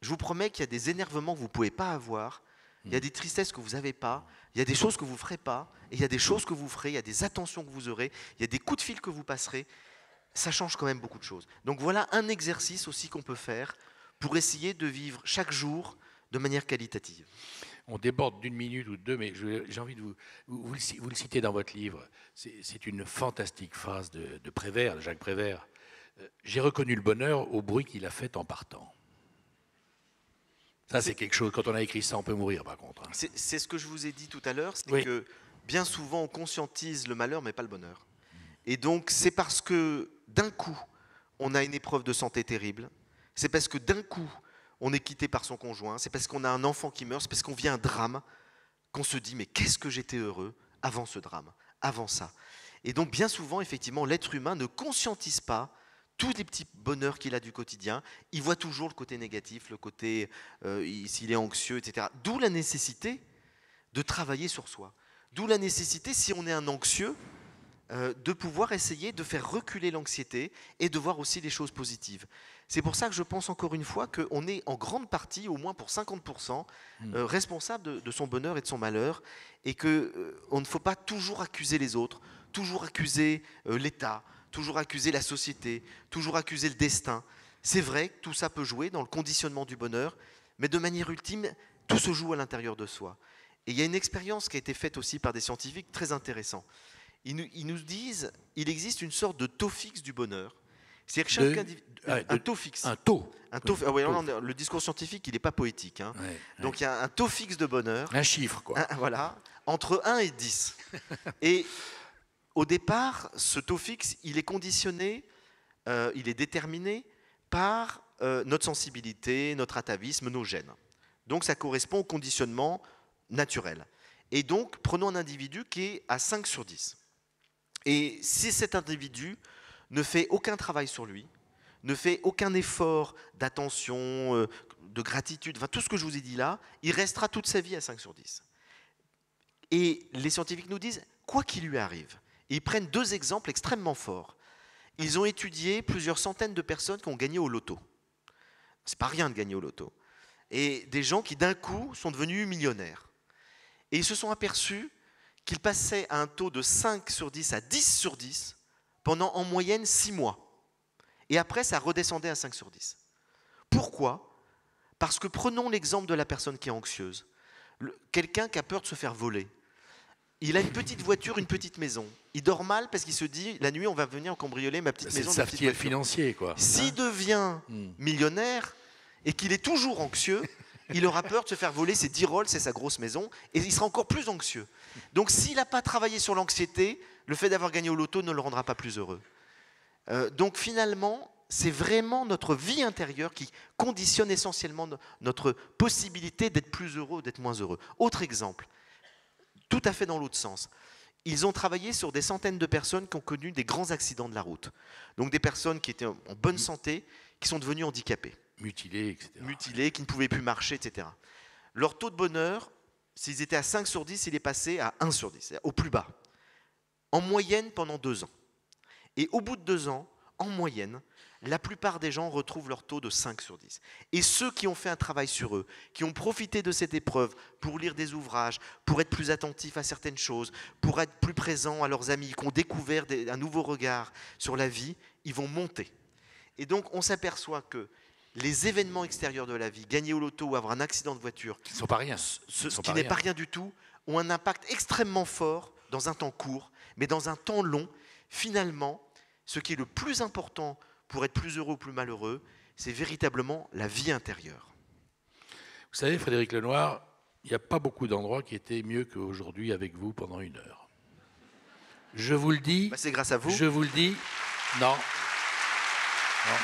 Speaker 2: je vous promets qu'il y a des énervements que vous ne pouvez pas avoir, il y a des tristesses que vous n'avez pas, il y a des choses que vous ne ferez pas, et il y a des choses que vous ferez, il y a des attentions que vous aurez, il y a des coups de fil que vous passerez. Ça change quand même beaucoup de choses. Donc voilà un exercice aussi qu'on peut faire pour essayer de vivre chaque jour de manière qualitative.
Speaker 1: On déborde d'une minute ou deux, mais j'ai envie de vous le citez dans votre livre. C'est une fantastique phrase de Prévert, de Jacques Prévert. J'ai reconnu le bonheur au bruit qu'il a fait en partant. Ça, c'est quelque chose. Quand on a écrit ça, on peut mourir, par contre.
Speaker 2: C'est ce que je vous ai dit tout à l'heure, c'est que bien souvent, on conscientise le malheur, mais pas le bonheur. Et donc, c'est parce que d'un coup, on a une épreuve de santé terrible. C'est parce que d'un coup, on est quitté par son conjoint, c'est parce qu'on a un enfant qui meurt, c'est parce qu'on vit un drame, qu'on se dit mais qu'est-ce que j'étais heureux avant ce drame, avant ça. Et donc bien souvent, effectivement, l'être humain ne conscientise pas tous les petits bonheurs qu'il a du quotidien, il voit toujours le côté négatif, le côté s'il est anxieux, etc. D'où la nécessité de travailler sur soi. D'où la nécessité, si on est un anxieux, de pouvoir essayer de faire reculer l'anxiété et de voir aussi les choses positives. C'est pour ça que je pense encore une fois qu'on est en grande partie, au moins pour 50%, responsable de son bonheur et de son malheur, et qu'on ne faut pas toujours accuser les autres, toujours accuser l'État, toujours accuser la société, toujours accuser le destin. C'est vrai que tout ça peut jouer dans le conditionnement du bonheur, mais de manière ultime, tout se joue à l'intérieur de soi. Et il y a une expérience qui a été faite aussi par des scientifiques très intéressants. Ils nous disent qu'il existe une sorte de taux fixe du bonheur. C'est-à-dire que un taux fixe.
Speaker 1: Un taux.
Speaker 2: Le discours scientifique, il n'est pas poétique. Hein. Donc il y a un taux fixe de bonheur.
Speaker 1: Un chiffre, quoi.
Speaker 2: Voilà, entre 1 et 10. Et au départ, ce taux fixe, il est conditionné, il est déterminé par notre sensibilité, notre atavisme, nos gènes. Donc ça correspond au conditionnement naturel. Et donc, prenons un individu qui est à 5 sur 10. Et si cet individu ne fait aucun travail sur lui, ne fait aucun effort d'attention, de gratitude, enfin tout ce que je vous ai dit là, il restera toute sa vie à 5 sur 10. Et les scientifiques nous disent, quoi qu'il lui arrive, et ils prennent 2 exemples extrêmement forts. Ils ont étudié plusieurs centaines de personnes qui ont gagné au loto. C'est pas rien de gagner au loto. Et des gens qui d'un coup sont devenus millionnaires. Et ils se sont aperçus qu'ils passaient à un taux de 5 sur 10 à 10 sur 10 pendant en moyenne 6 mois. Et après, ça redescendait à 5 sur 10. Pourquoi ? Parce que prenons l'exemple de la personne qui est anxieuse. Quelqu'un qui a peur de se faire voler. Il a une petite voiture, une petite maison. Il dort mal parce qu'il se dit, la nuit, on va venir cambrioler ma petite maison.
Speaker 1: C'est le safety financier, quoi.
Speaker 2: S'il devient millionnaire et qu'il est toujours anxieux, il aura peur de se faire voler ses 10 Rolls, c'est sa grosse maison, et il sera encore plus anxieux. Donc s'il n'a pas travaillé sur l'anxiété, le fait d'avoir gagné au loto ne le rendra pas plus heureux. Donc finalement, c'est vraiment notre vie intérieure qui conditionne essentiellement notre possibilité d'être plus heureux ou d'être moins heureux. Autre exemple, tout à fait dans l'autre sens. Ils ont travaillé sur des centaines de personnes qui ont connu des grands accidents de la route. Donc des personnes qui étaient en bonne santé, qui sont devenues handicapées.
Speaker 1: Mutilés, etc.
Speaker 2: Mutilés, qui ne pouvaient plus marcher, etc. Leur taux de bonheur, s'ils étaient à 5 sur 10, il est passé à 1 sur 10, c'est-à-dire au plus bas. En moyenne pendant 2 ans. Et au bout de 2 ans, en moyenne, la plupart des gens retrouvent leur taux de 5 sur 10. Et ceux qui ont fait un travail sur eux, qui ont profité de cette épreuve pour lire des ouvrages, pour être plus attentifs à certaines choses, pour être plus présents à leurs amis, qui ont découvert un nouveau regard sur la vie, ils vont monter. Et donc on s'aperçoit que les événements extérieurs de la vie, gagner au loto ou avoir un accident de voiture,
Speaker 1: qui ne sont pas rien,
Speaker 2: ce qui n'est pas rien du tout, ont un impact extrêmement fort dans un temps court, mais dans un temps long, finalement, ce qui est le plus important pour être plus heureux ou plus malheureux, c'est véritablement la vie intérieure.
Speaker 1: Vous savez, Frédéric Lenoir, il n'y a pas beaucoup d'endroits qui étaient mieux qu'aujourd'hui avec vous pendant 1 heure. Je vous le dis.
Speaker 2: C'est grâce à vous.
Speaker 1: Je vous le dis. Non. Non.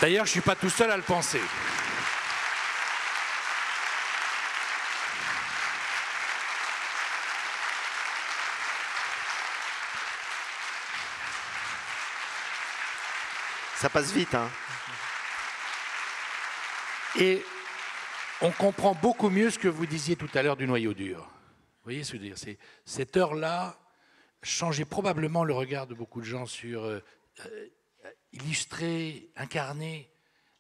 Speaker 1: D'ailleurs, je ne suis pas tout seul à le penser.
Speaker 2: Ça passe vite, hein.
Speaker 1: Et on comprend beaucoup mieux ce que vous disiez tout à l'heure du noyau dur. Vous voyez ce que je veux dire ? Cette heure-là changeait probablement le regard de beaucoup de gens sur illustrer, incarner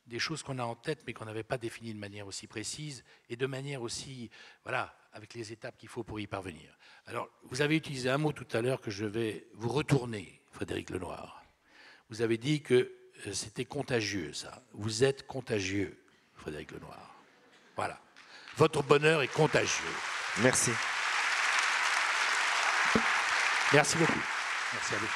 Speaker 1: des choses qu'on a en tête mais qu'on n'avait pas définies de manière aussi précise et de manière aussi, voilà, avec les étapes qu'il faut pour y parvenir. Alors, vous avez utilisé un mot tout à l'heure que je vais vous retourner, Frédéric Lenoir. Vous avez dit que c'était contagieux, ça. Vous êtes contagieux, Frédéric Lenoir. Voilà. Votre bonheur est contagieux.
Speaker 2: Merci.
Speaker 1: Merci beaucoup. Merci à vous.